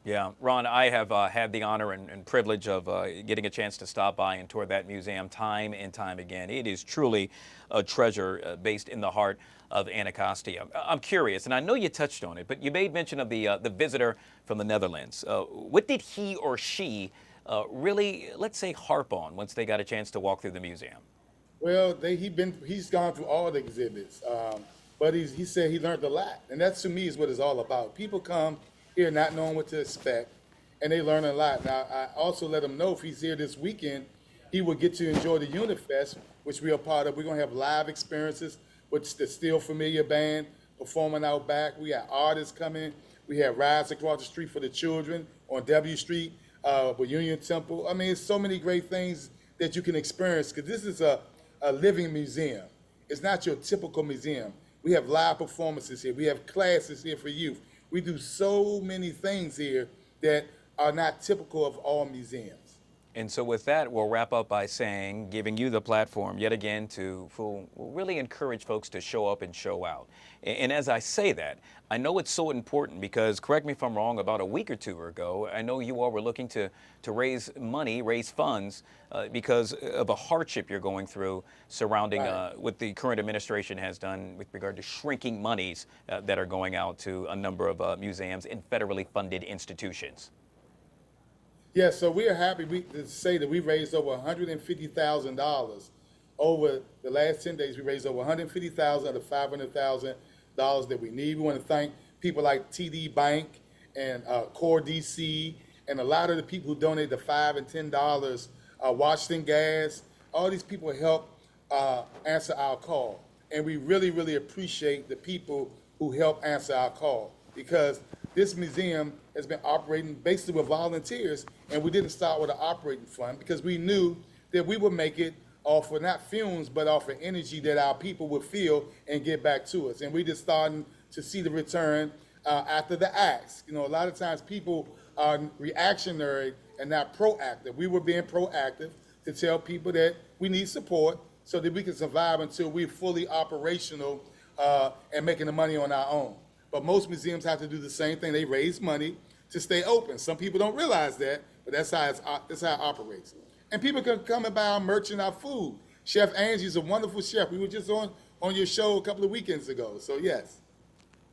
Yeah, Ron, I have had the honor and privilege of getting a chance to stop by and tour that museum time and time again. It is truly a treasure based in the heart of Anacostia. I'm curious, and I know you touched on it, but you made mention of the visitor from the Netherlands. What did he or she really, let's say, harp on once they got a chance to walk through the museum? Well, he's gone through all the exhibits, but he said he learned a lot, and that to me is what it's all about. People come here not knowing what to expect, and they learn a lot. Now, I also let him know if he's here this weekend, he will get to enjoy the Unifest, which we are part of. We're going to have live experiences with the Still Familiar Band performing out back. We got artists coming. We have rides across the street for the children on W Street with Union Temple. I mean, it's so many great things that you can experience because this is a living museum. It's not your typical museum. We have live performances here. We have classes here for youth. We do so many things here that are not typical of all museums. And so with that, we'll wrap up by saying, giving you the platform yet again to really encourage folks to show up and show out. And as I say that, I know it's so important because, correct me if I'm wrong, about a week or two ago, I know you all were looking to raise money, raise funds because of a hardship you're going through surrounding what the current administration has done with regard to shrinking monies that are going out to a number of museums and federally funded institutions. Yeah, so we are happy to say that we raised over $150,000 over the last 10 days. We raised over $150,000 out of $500,000 that we need. We want to thank people like TD Bank and Core DC and a lot of the people who donated the $5 and $10. Washington Gas, all these people help answer our call, and we really, really appreciate the people who help answer our call because this museum has been operating basically with volunteers, and we didn't start with an operating fund because we knew that we would make it off of not fumes, but off of energy that our people would feel and get back to us. And we just starting to see the return after the acts. You know, a lot of times people are reactionary and not proactive. We were being proactive to tell people that we need support so that we can survive until we're fully operational and making the money on our own. But most museums have to do the same thing. They raise money to stay open. Some people don't realize that, but that's how it operates. And people can come and buy our merch and our food. Chef Angie's a wonderful chef. We were just on your show a couple of weekends ago, so yes.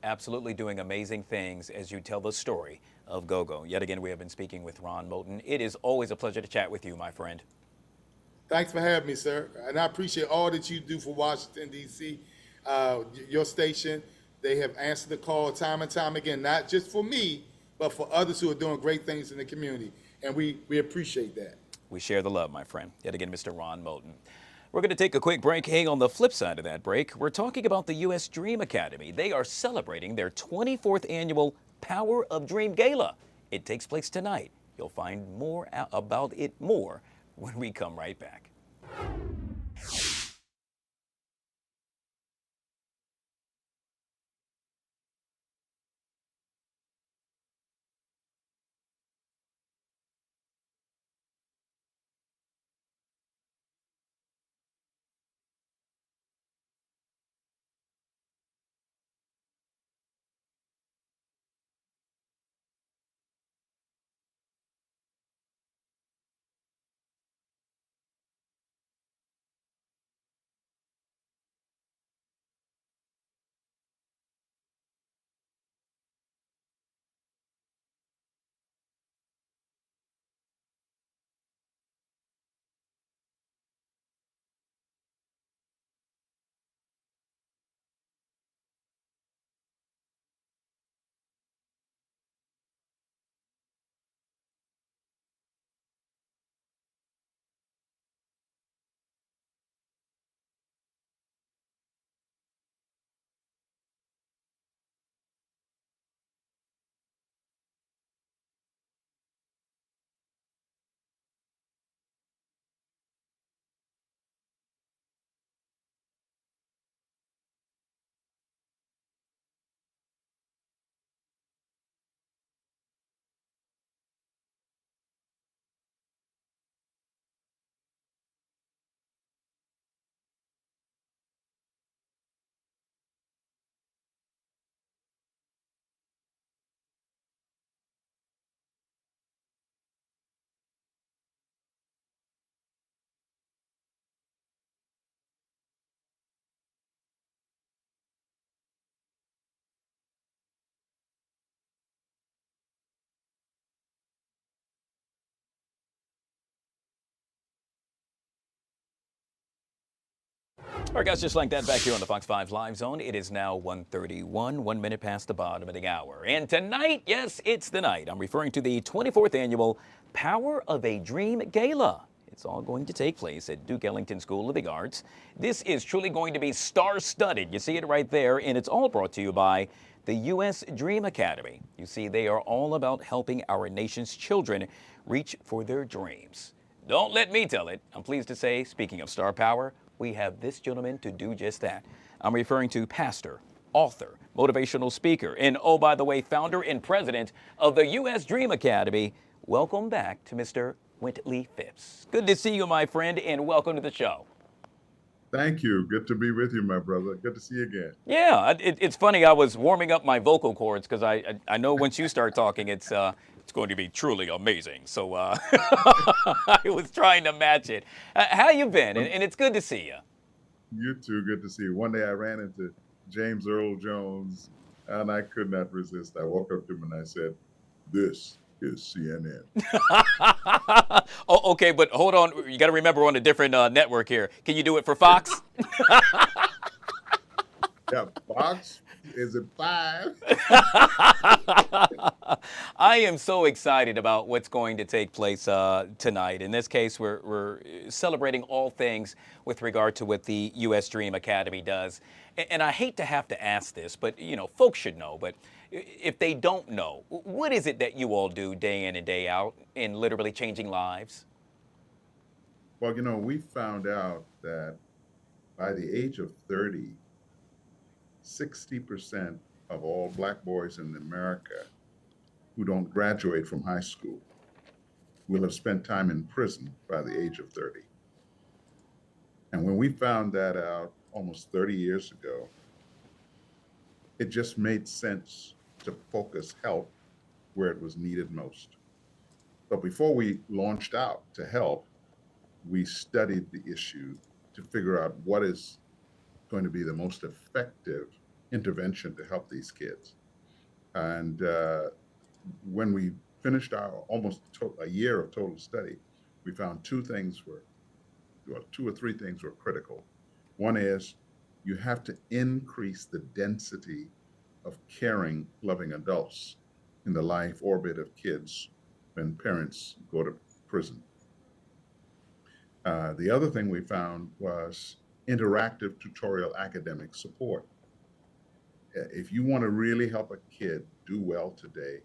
Absolutely doing amazing things as you tell the story of go-go. Yet again, we have been speaking with Ron Moulton. It is always a pleasure to chat with you, my friend. Thanks for having me, sir. And I appreciate all that you do for Washington, D.C., your station. They have answered the call time and time again, not just for me, but for others who are doing great things in the community. And we appreciate that. We share the love, my friend. Yet again, Mr. Ron Moulton. We're going to take a quick break. Hang on the flip side of that break, we're talking about the U.S. Dream Academy. They are celebrating their 24th annual Power of Dream Gala. It takes place tonight. You'll find more about it when we come right back. All right, guys, just like that, back here on the Fox 5 Live Zone. It is now 1:31, 1 minute past the bottom of the hour. And tonight, yes, it's the night. I'm referring to the 24th annual Power of a Dream Gala. It's all going to take place at Duke Ellington School of the Arts. This is truly going to be star-studded. You see it right there, and it's all brought to you by the U.S. Dream Academy. You see, they are all about helping our nation's children reach for their dreams. Don't let me tell it. I'm pleased to say, speaking of star power, we have this gentleman to do just that. I'm referring to pastor, author, motivational speaker, and oh, by the way, founder and president of the U.S. Dream Academy. Welcome back to Mr. Wintley Phipps. Good to see you, my friend, and welcome to the show. Thank you. Good to be with you, my brother. Good to see you again. Yeah, it's funny. I was warming up my vocal cords because I know once you start talking, it's going to be truly amazing. So I was trying to match it. How you been? And it's good to see you. You too. Good to see you. One day I ran into James Earl Jones, and I could not resist. I walked up to him and I said, "This is CNN." Oh, okay, but hold on. You got to remember we're on a different network here. Can you do it for Fox? Yeah, Fox. Is it 5? I am so excited about what's going to take place tonight. In this case, we're celebrating all things with regard to what the U.S. Dream Academy does. And I hate to have to ask this, but, you know, folks should know. But if they don't know, what is it that you all do day in and day out in literally changing lives? Well, you know, we found out that by the age of 30, 60% of all Black boys in America who don't graduate from high school will have spent time in prison by the age of 30. And when we found that out almost 30 years ago, it just made sense to focus help where it was needed most. But before we launched out to help, we studied the issue to figure out what is going to be the most effective intervention to help these kids. And when we finished our almost a year of total study, we found two or three things were critical. One is you have to increase the density of caring, loving adults in the life orbit of kids when parents go to prison. The other thing we found was interactive tutorial academic support. If you want to really help a kid do well today,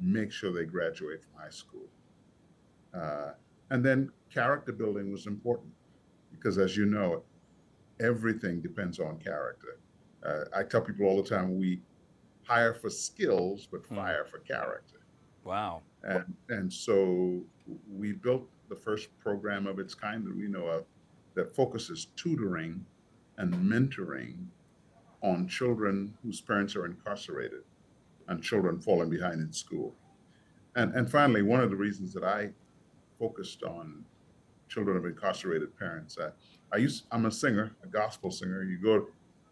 make sure they graduate from high school. And then character building was important because, as you know, everything depends on character. I tell people all the time, we hire for skills, but fire for character. Wow. And so we built the first program of its kind that we know of that focuses tutoring and mentoring on children whose parents are incarcerated and children falling behind in school. And finally, one of the reasons that I focused on children of incarcerated parents, I'm a singer, a gospel singer. You go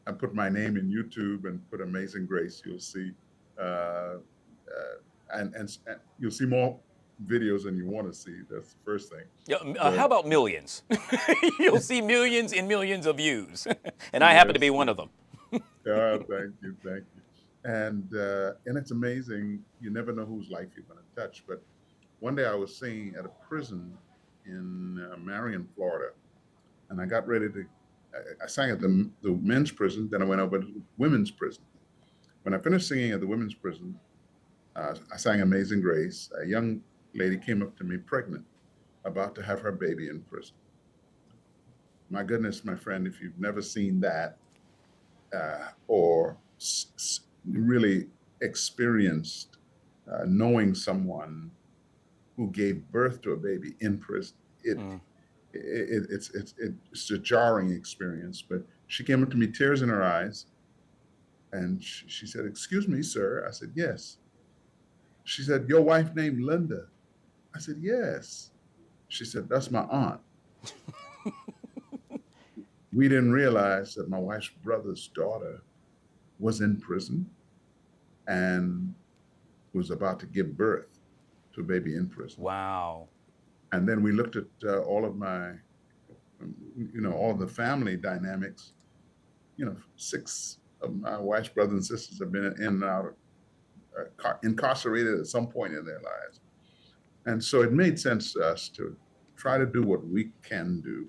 and put my name in YouTube and put Amazing Grace, you'll see, and you'll see more videos than you want to see. That's the first thing. Yeah, how about millions? You'll see millions and millions of views, and I happen to be one of them. Thank you. And it's amazing. You never know whose life you're going to touch. But one day I was singing at a prison in Marion, Florida, and I got ready to. I sang at the men's prison, then I went over to the women's prison. When I finished singing at the women's prison, I sang Amazing Grace. A young lady came up to me pregnant, about to have her baby in prison. My goodness, my friend, if you've never seen that or really experienced knowing someone who gave birth to a baby in prison, it's a jarring experience. But she came up to me, tears in her eyes, and she said, "Excuse me, sir." I said, "Yes." She said, "Your wife named Linda?" I said, "Yes." She said, "That's my aunt." We didn't realize that my wife's brother's daughter was in prison and was about to give birth to a baby in prison. Wow. And then we looked at all of my all the family dynamics. 6 of my wife's brothers and sisters have been in and out, incarcerated at some point in their lives. And so it made sense to us to try to do what we can do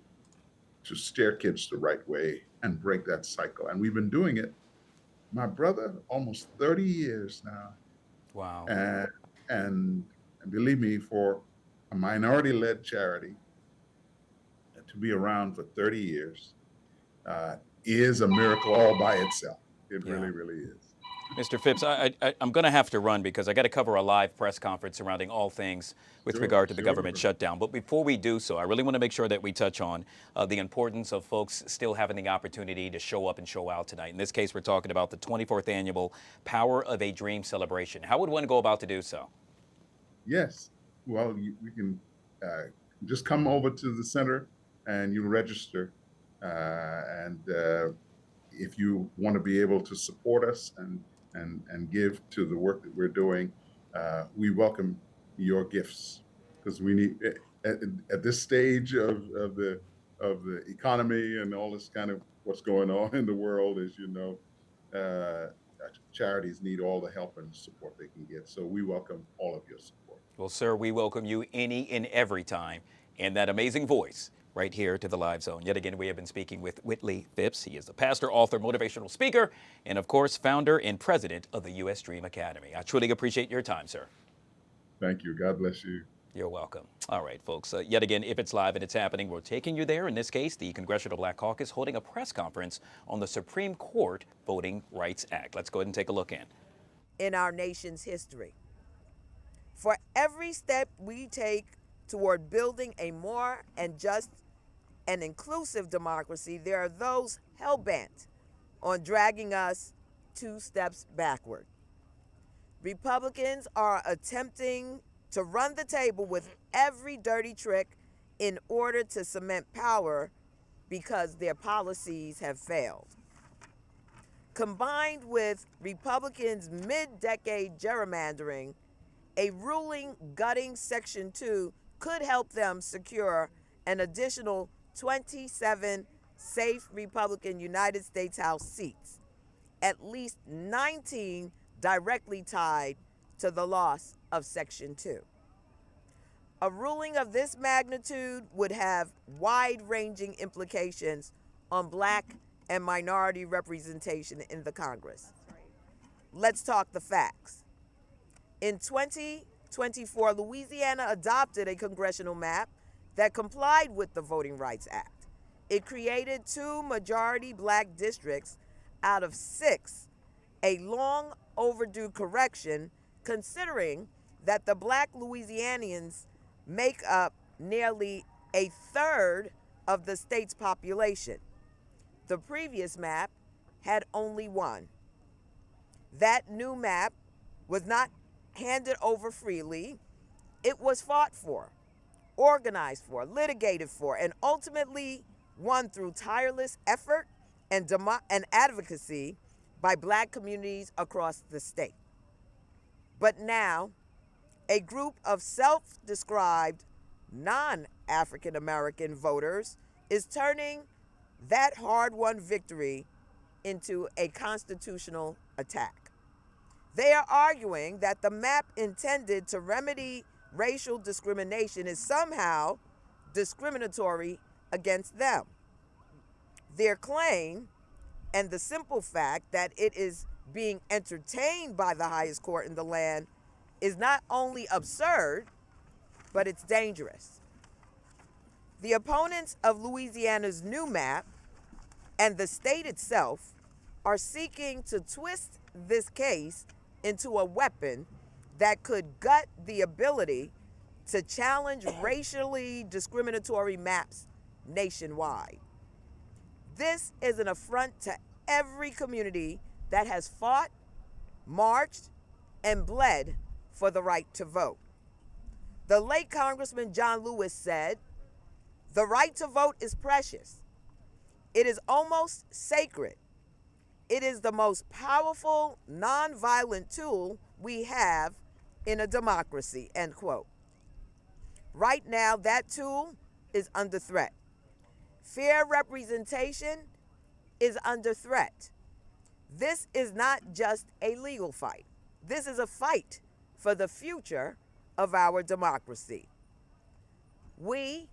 to steer kids the right way and break that cycle. And we've been doing it, my brother, almost 30 years now. Wow. And believe me, for a minority-led charity to be around for 30 years is a miracle all by itself. It really, really is. Mr. Phipps, I'm going to have to run because I got to cover a live press conference surrounding all things with regard to the government shutdown. But before we do so, I really want to make sure that we touch on the importance of folks still having the opportunity to show up and show out tonight. In this case, we're talking about the 24th annual Power of a Dream celebration. How would one go about to do so? Yes. Well, we can just come over to the center and you register. If you want to be able to support us and give to the work that we're doing, we welcome your gifts, because we need at this stage of the economy and all this kind of what's going on in the world, as you know, charities need all the help and support they can get. So we welcome all of your support. Well, sir, we welcome you any and every time, and that amazing voice right here to the Live Zone. Yet again, we have been speaking with Whitley Phipps. He is a pastor, author, motivational speaker, and of course, founder and president of the U.S. Dream Academy. I truly appreciate your time, sir. Thank you. God bless you. You're welcome. All right, folks. Yet again, if it's live and it's happening, we're taking you there. In this case, the Congressional Black Caucus holding a press conference on the Supreme Court Voting Rights Act. Let's go ahead and take a look in our nation's history. For every step we take toward building a more and just and inclusive democracy, there are those hell-bent on dragging us 2 steps backward. Republicans are attempting to run the table with every dirty trick in order to cement power because their policies have failed. Combined with Republicans' mid-decade gerrymandering, a ruling gutting Section 2 could help them secure an additional 27 safe Republican United States House seats, at least 19 directly tied to the loss of Section 2. A ruling of this magnitude would have wide-ranging implications on Black and minority representation in the Congress. Let's talk the facts. In 2024, Louisiana adopted a congressional map that complied with the Voting Rights Act. It created 2 majority Black districts out of 6, a long overdue correction considering that the Black Louisianians make up nearly a third of the state's population. The previous map had only 1. That new map was not handed over freely. It was fought for, organized for, litigated for, and ultimately won through tireless effort and advocacy by Black communities across the state. But now, a group of self-described non-African American voters is turning that hard-won victory into a constitutional attack. They are arguing that the map intended to remedy racial discrimination is somehow discriminatory against them. Their claim, and the simple fact that it is being entertained by the highest court in the land, is not only absurd, but it's dangerous. The opponents of Louisiana's new map and the state itself are seeking to twist this case into a weapon that could gut the ability to challenge racially discriminatory maps nationwide. This is an affront to every community that has fought, marched, and bled for the right to vote. The late Congressman John Lewis said, "The right to vote is precious. It is almost sacred. It is the most powerful nonviolent tool we have in a democracy," end quote. Right now, that tool is under threat. Fair representation is under threat. This is not just a legal fight. This is a fight for the future of our democracy. We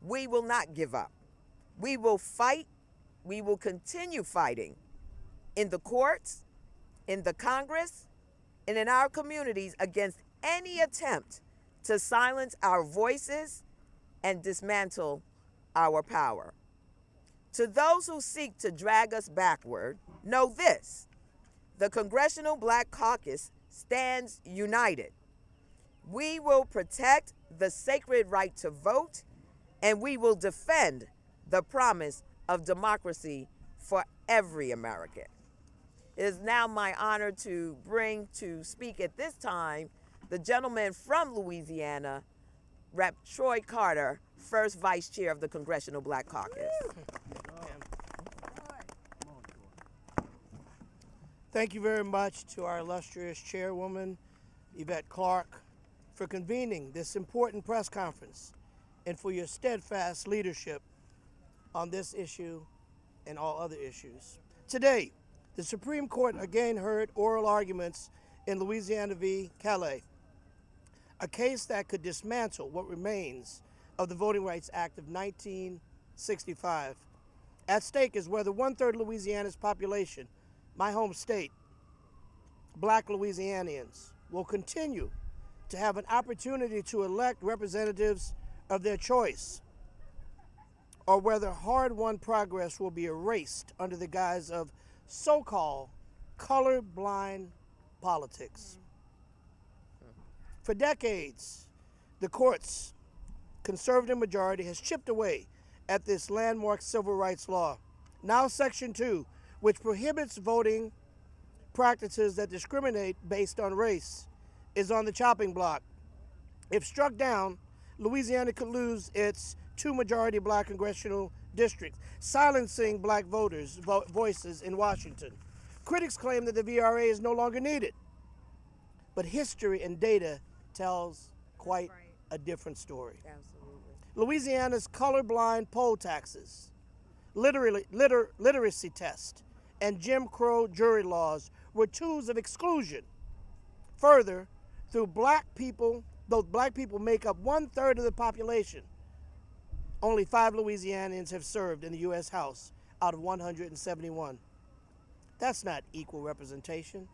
will not give up. We will fight. We will continue fighting in the courts, in the Congress, and in our communities against any attempt to silence our voices and dismantle our power. To those who seek to drag us backward, know this: the Congressional Black Caucus stands united. We will protect the sacred right to vote, and we will defend the promise of democracy for every American. It is now my honor to bring to speak at this time the gentleman from Louisiana, Rep. Troy Carter, first Vice Chair of the Congressional Black Caucus. Thank you very much to our illustrious chairwoman, Yvette Clarke, for convening this important press conference and for your steadfast leadership on this issue and all other issues. Today, the Supreme Court again heard oral arguments in Louisiana v. Calais, a case that could dismantle what remains of the Voting Rights Act of 1965. At stake is whether 1/3 of Louisiana's population, my home state, Black Louisianians, will continue to have an opportunity to elect representatives of their choice, or whether hard-won progress will be erased under the guise of so-called colorblind politics. For decades, the court's conservative majority has chipped away at this landmark civil rights law. Now Section 2, which prohibits voting practices that discriminate based on race, is on the chopping block. If struck down, Louisiana could lose its 2 majority black congressional districts, silencing black voters' voices in Washington. Critics claim that the VRA is no longer needed, but history and data tells quite a different story. Absolutely. Louisiana's colorblind poll taxes, literacy test, and Jim Crow jury laws were tools of exclusion. Further, though black people make up 1/3 of the population, only 5 Louisianians have served in the U.S. House out of 171. That's not equal representation.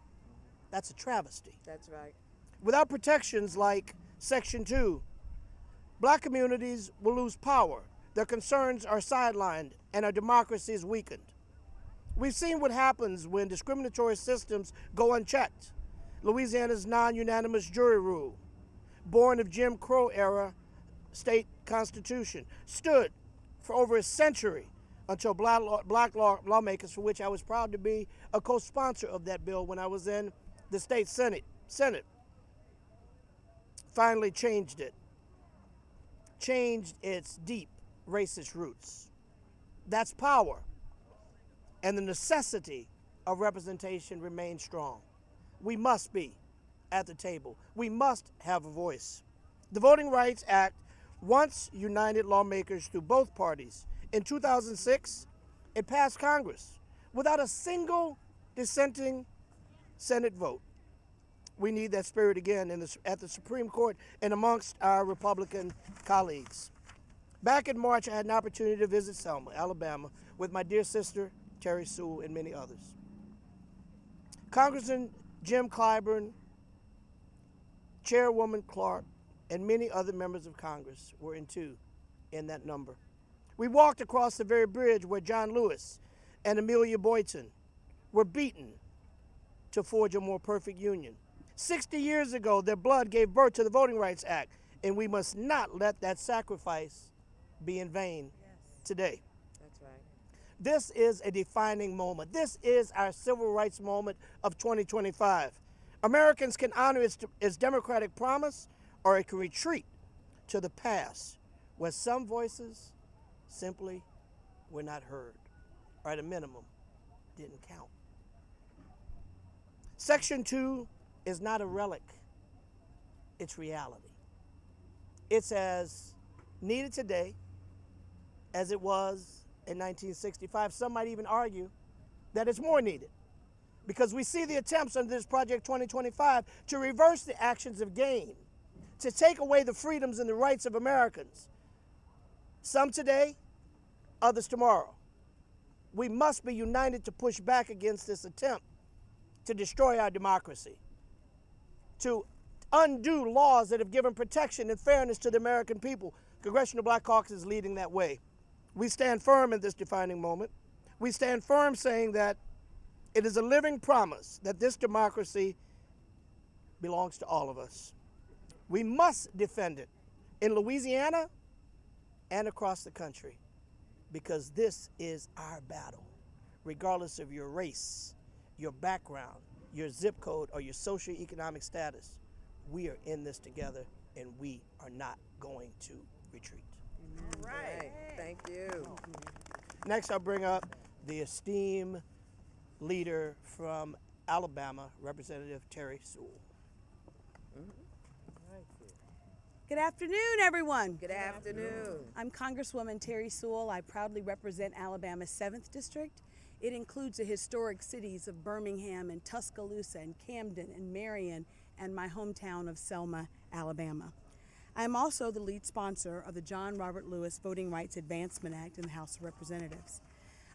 That's a travesty. That's right. Without protections like Section 2, black communities will lose power. Their concerns are sidelined and our democracy is weakened. We've seen what happens when discriminatory systems go unchecked. Louisiana's non-unanimous jury rule, born of Jim Crow era state constitution, stood for over a century until black lawmakers, for which I was proud to be a co-sponsor of that bill when I was in the state Senate, finally changed its deep racist roots. That's power, and the necessity of representation remains strong. We must be at the table. We must have a voice. The Voting Rights Act once united lawmakers through both parties. In 2006, it passed Congress without a single dissenting Senate vote. We need that spirit again at the Supreme Court and amongst our Republican colleagues. Back in March, I had an opportunity to visit Selma, Alabama, with my dear sister, Terry Sewell, and many others. Congressman Jim Clyburn, Chairwoman Clarke, and many other members of Congress were in that number. We walked across the very bridge where John Lewis and Amelia Boynton were beaten to forge a more perfect union. 60 years ago, their blood gave birth to the Voting Rights Act, and we must not let that sacrifice be in vain today. That's right. This is a defining moment. This is our civil rights moment of 2025. Americans can honor its democratic promise, or it can retreat to the past, where some voices simply were not heard, or at a minimum, didn't count. Section 2 is not a relic, it's reality. It's as needed today as it was in 1965. Some might even argue that it's more needed, because we see the attempts under this Project 2025 to reverse the actions of gain, to take away the freedoms and the rights of Americans. Some today, others tomorrow. We must be united to push back against this attempt to destroy our democracy, to undo laws that have given protection and fairness to the American people. Congressional Black Caucus is leading that way. We stand firm in this defining moment. We stand firm saying that it is a living promise that this democracy belongs to all of us. We must defend it in Louisiana and across the country, because this is our battle. Regardless of your race, your background, your zip code, or your socioeconomic status, we are in this together, and we are not going to retreat. All right. Thank you. Next, I'll bring up the esteemed leader from Alabama, Representative Terry Sewell. Good afternoon, everyone. Good afternoon. I'm Congresswoman Terry Sewell. I proudly represent Alabama's 7th District. It includes the historic cities of Birmingham and Tuscaloosa and Camden and Marion and my hometown of Selma, Alabama. I am also the lead sponsor of the John Robert Lewis Voting Rights Advancement Act in the House of Representatives.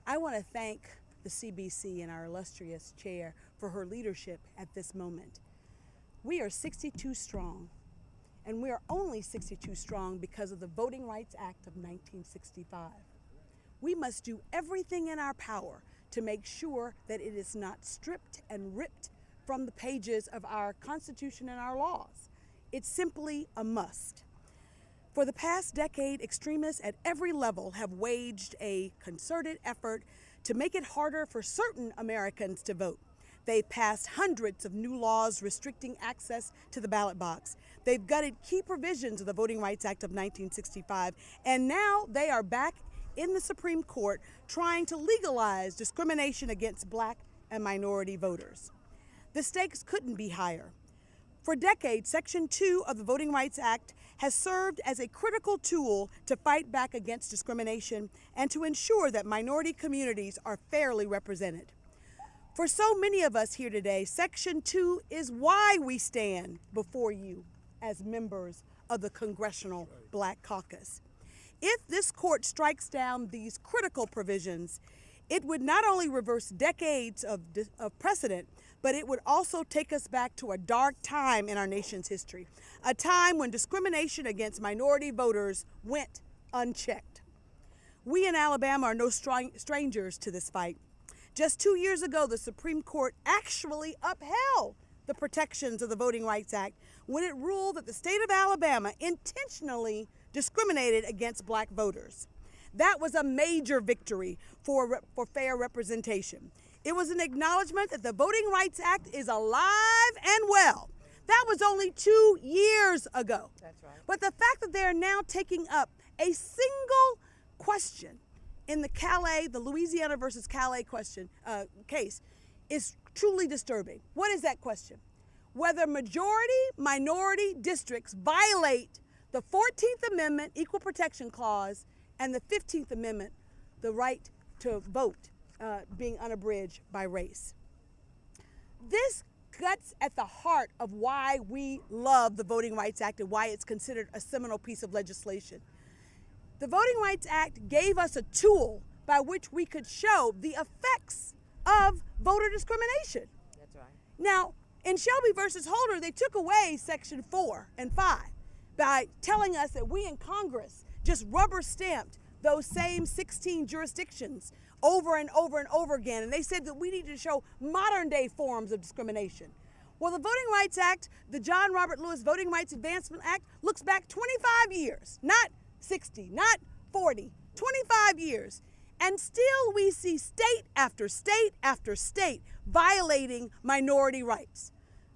I want to thank the CBC and our illustrious chair for her leadership at this moment. We are 62 strong. And we are only 62 strong because of the Voting Rights Act of 1965. We must do everything in our power to make sure that it is not stripped and ripped from the pages of our Constitution and our laws. It's simply a must. For the past decade, extremists at every level have waged a concerted effort to make it harder for certain Americans to vote. They've passed hundreds of new laws restricting access to the ballot box. They've gutted key provisions of the Voting Rights Act of 1965, and now they are back in the Supreme Court trying to legalize discrimination against Black and minority voters. The stakes couldn't be higher. For decades, Section 2 of the Voting Rights Act has served as a critical tool to fight back against discrimination and to ensure that minority communities are fairly represented. For so many of us here today, Section 2 is why we stand before you as members of the Congressional Black Caucus. If this court strikes down these critical provisions, it would not only reverse decades of precedent, but it would also take us back to a dark time in our nation's history, a time when discrimination against minority voters went unchecked. We in Alabama are no strangers to this fight. Just 2 years ago, the Supreme Court actually upheld the protections of the Voting Rights Act when it ruled that the state of Alabama intentionally discriminated against Black voters. That was a major victory for fair representation. It was an acknowledgement that the Voting Rights Act is alive and well. That was only 2 years ago. That's right. But the fact that they're now taking up a single question in the Louisiana versus Calais case is truly disturbing. What is that question? Whether majority-minority districts violate the 14th Amendment Equal Protection Clause and the 15th Amendment, the right to vote being unabridged by race. This cuts at the heart of why we love the Voting Rights Act and why it's considered a seminal piece of legislation. The Voting Rights Act gave us a tool by which we could show the effects of voter discrimination. That's right. Now, in Shelby versus Holder, they took away Section 4 and 5 by telling us that we in Congress just rubber stamped those same 16 jurisdictions over and over and over again. And they said that we need to show modern day forms of discrimination. Well, the Voting Rights Act, the John Robert Lewis Voting Rights Advancement Act, looks back 25 years, not 60, not 40, 25 years. And still we see state after state after state violating minority rights.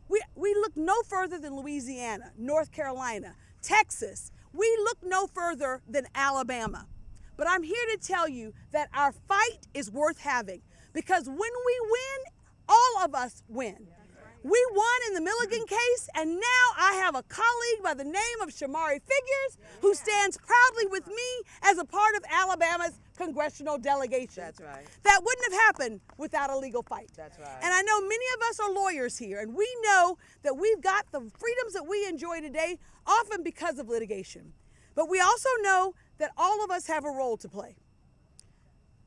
We look no further than Louisiana, North Carolina, Texas. We look no further than Alabama. But I'm here to tell you that our fight is worth having, because when we win, all of us win. We won in the Milligan case, and now I have a colleague by the name of Shamari Figures who stands proudly with me as a part of Alabama's congressional delegation. That's right. That wouldn't have happened without a legal fight. That's right. And I know many of us are lawyers here, and we know that we've got the freedoms that we enjoy today often because of litigation. But we also know that all of us have a role to play.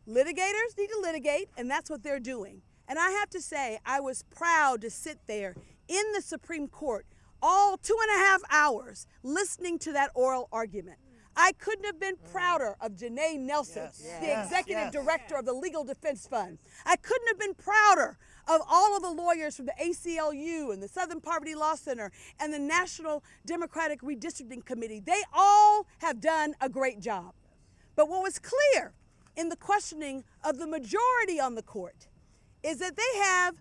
Litigators need to litigate, and that's what they're doing. And I have to say, I was proud to sit there in the Supreme Court all 2.5 hours listening to that oral argument. I couldn't have been prouder of Janae Nelson, the executive director of the Legal Defense Fund. I couldn't have been prouder of all of the lawyers from the ACLU and the Southern Poverty Law Center and the National Democratic Redistricting Committee. They all have done a great job. But what was clear in the questioning of the majority on the court is that they have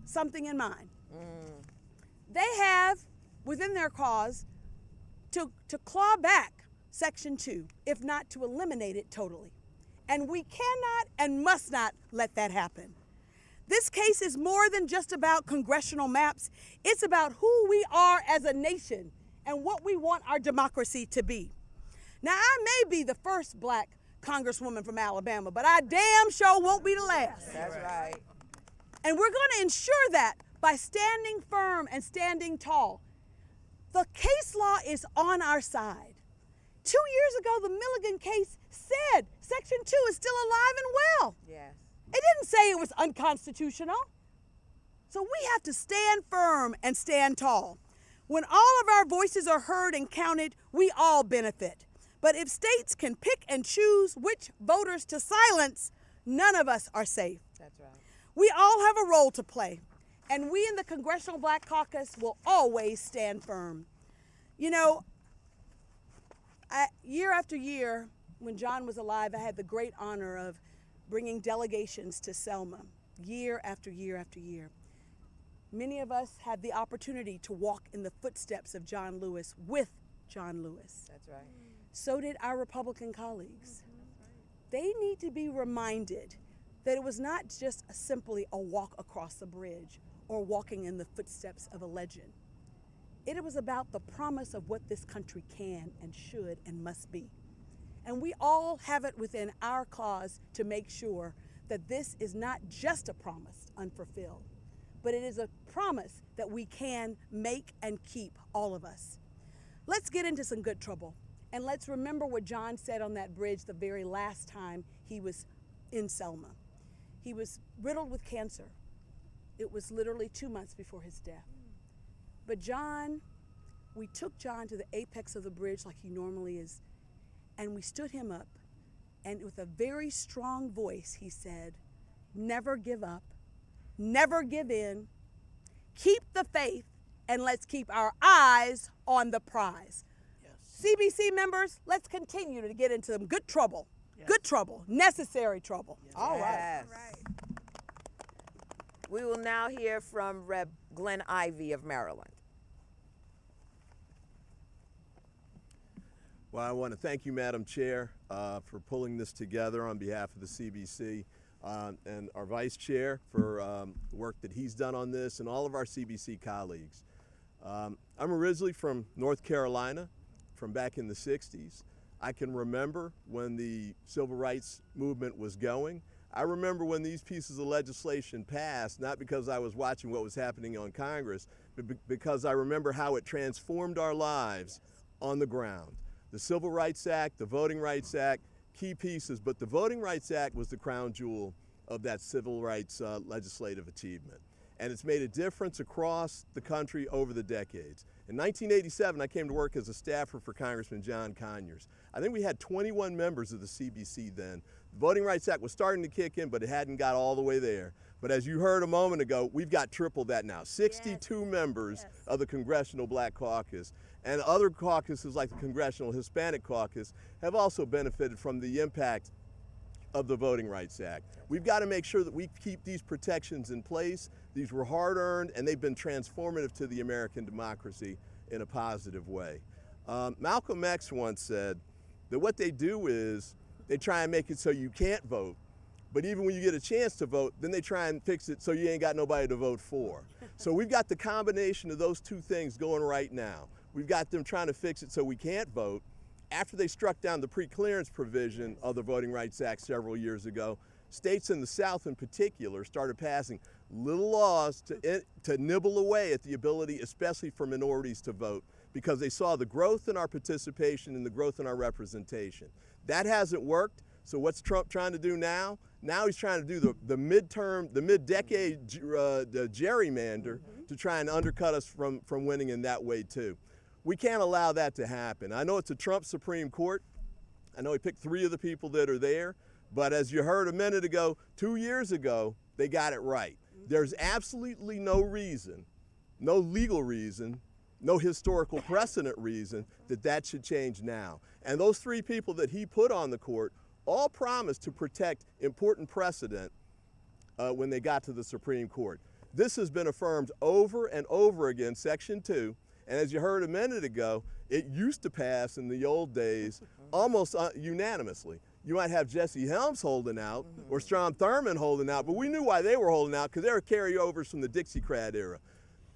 something in mind. They have, within their cause, to claw back Section 2, if not to eliminate it totally. And we cannot and must not let that happen. This case is more than just about congressional maps. It's about who we are as a nation and what we want our democracy to be. Now, I may be the first black congresswoman from Alabama, but I damn sure won't be the last. That's right. And we're going to ensure that by standing firm and standing tall. The case law is on our side. 2 years ago, the Milligan case said Section 2 is still alive and well. Yes. It didn't say it was unconstitutional. So we have to stand firm and stand tall. When all of our voices are heard and counted, we all benefit. But if states can pick and choose which voters to silence, none of us are safe. That's right. We all have a role to play, and we in the Congressional Black Caucus will always stand firm. You know, year after year, when John was alive, I had the great honor of bringing delegations to Selma, year after year after year. Many of us had the opportunity to walk in the footsteps of John Lewis with John Lewis. That's right. So did our Republican colleagues. They need to be reminded that it was not just simply a walk across the bridge or walking in the footsteps of a legend. It was about the promise of what this country can and should and must be. And we all have it within our cause to make sure that this is not just a promise unfulfilled, but it is a promise that we can make and keep, all of us. Let's get into some good trouble. And let's remember what John said on that bridge the very last time he was in Selma. He was riddled with cancer. It was literally 2 months before his death. But John, we took John to the apex of the bridge like he normally is, and we stood him up, and with a very strong voice, he said, never give up, never give in, keep the faith, and let's keep our eyes on the prize. CBC members, let's continue to get into some good trouble. Good trouble, necessary trouble. All right. We will now hear from Rep. Glenn Ivey of Maryland. Well, I want to thank you, Madam Chair, for pulling this together on behalf of the CBC, and our Vice Chair for the work that he's done on this, and all of our CBC colleagues. I'm originally from North Carolina, from back in the 60s. I can remember when the civil rights movement was going. I remember when these pieces of legislation passed, not because I was watching what was happening on Congress, but because I remember how it transformed our lives on the ground. The Civil Rights Act, the Voting Rights Act, key pieces, but the Voting Rights Act was the crown jewel of that civil rights legislative achievement. And it's made a difference across the country over the decades. In 1987, I came to work as a staffer for Congressman John Conyers. I think we had 21 members of the CBC then. The Voting Rights Act was starting to kick in, but it hadn't got all the way there. But as you heard a moment ago, we've got triple that now. 62 members of the Congressional Black Caucus. And other caucuses like the Congressional Hispanic Caucus have also benefited from the impact of the Voting Rights Act. We've got to make sure that we keep these protections in place. These were hard-earned, and they've been transformative to the American democracy in a positive way. Malcolm X once said that what they do is they try and make it so you can't vote, but even when you get a chance to vote, then they try and fix it so you ain't got nobody to vote for. So we've got the combination of those two things going right now. We've got them trying to fix it so we can't vote. After they struck down the pre-clearance provision of the Voting Rights Act several years ago, states in the South in particular started passing little laws to nibble away at the ability, especially for minorities, to vote, because they saw the growth in our participation and the growth in our representation. That hasn't worked, so what's Trump trying to do now? Now he's trying to do the mid-decade gerrymander to try and undercut us from winning in that way too. We can't allow that to happen. I know it's a Trump Supreme Court. I know he picked 3 of the people that are there, but as you heard a minute ago, 2 years ago, they got it right. There's absolutely no reason, no legal reason, no historical precedent reason that should change now. And those 3 people that he put on the court all promised to protect important precedent when they got to the Supreme Court. This has been affirmed over and over again, Section 2, and as you heard a minute ago, it used to pass in the old days almost unanimously. You might have Jesse Helms holding out or Strom Thurmond holding out, but we knew why they were holding out, because they were carryovers from the Dixiecrat era.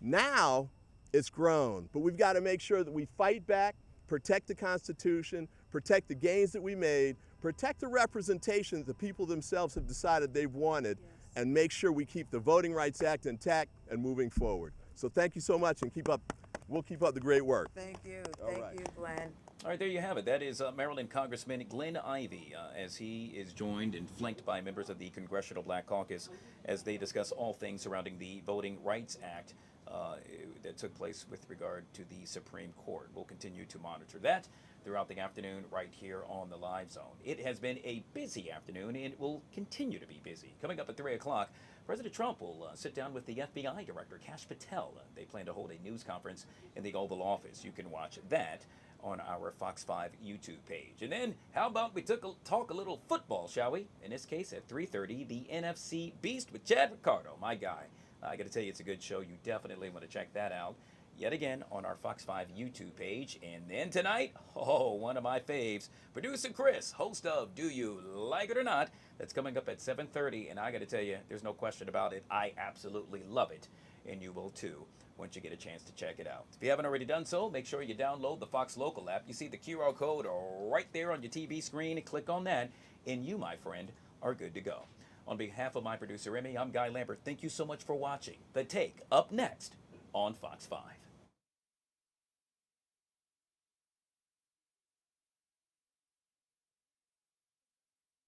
Now it's grown, but we've got to make sure that we fight back, protect the Constitution, protect the gains that we made, protect the representation that the people themselves have decided they've wanted, and make sure we keep the Voting Rights Act intact and moving forward. So thank you so much, and we'll keep up the great work. Thank you. All Thank right. you, Glenn. All right, there you have it. That is Maryland Congressman Glenn Ivey, as he is joined and flanked by members of the Congressional Black Caucus as they discuss all things surrounding the Voting Rights Act that took place with regard to the Supreme Court. We'll continue to monitor that throughout the afternoon right here on the Live Zone. It has been a busy afternoon, and it will continue to be busy. Coming up at 3 o'clock, President Trump will sit down with the FBI Director, Kash Patel. They plan to hold a news conference in the Oval Office. You can watch that on our Fox 5 YouTube page. And then, how about we talk a little football, shall we? In this case, at 3:30, the NFC Beast with Chad Ricardo, my guy. I got to tell you, it's a good show. You definitely want to check that out. Yet again on our Fox 5 YouTube page. And then tonight, one of my faves, Producer Chris, host of Do You Like It or Not? That's coming up at 7:30. And I got to tell you, there's no question about it. I absolutely love it. And you will too, once you get a chance to check it out. If you haven't already done so, make sure you download the Fox Local app. You see the QR code right there on your TV screen. Click on that, and you, my friend, are good to go. On behalf of my producer, Emmy, I'm Guy Lambert. Thank you so much for watching. The Take, up next on Fox 5.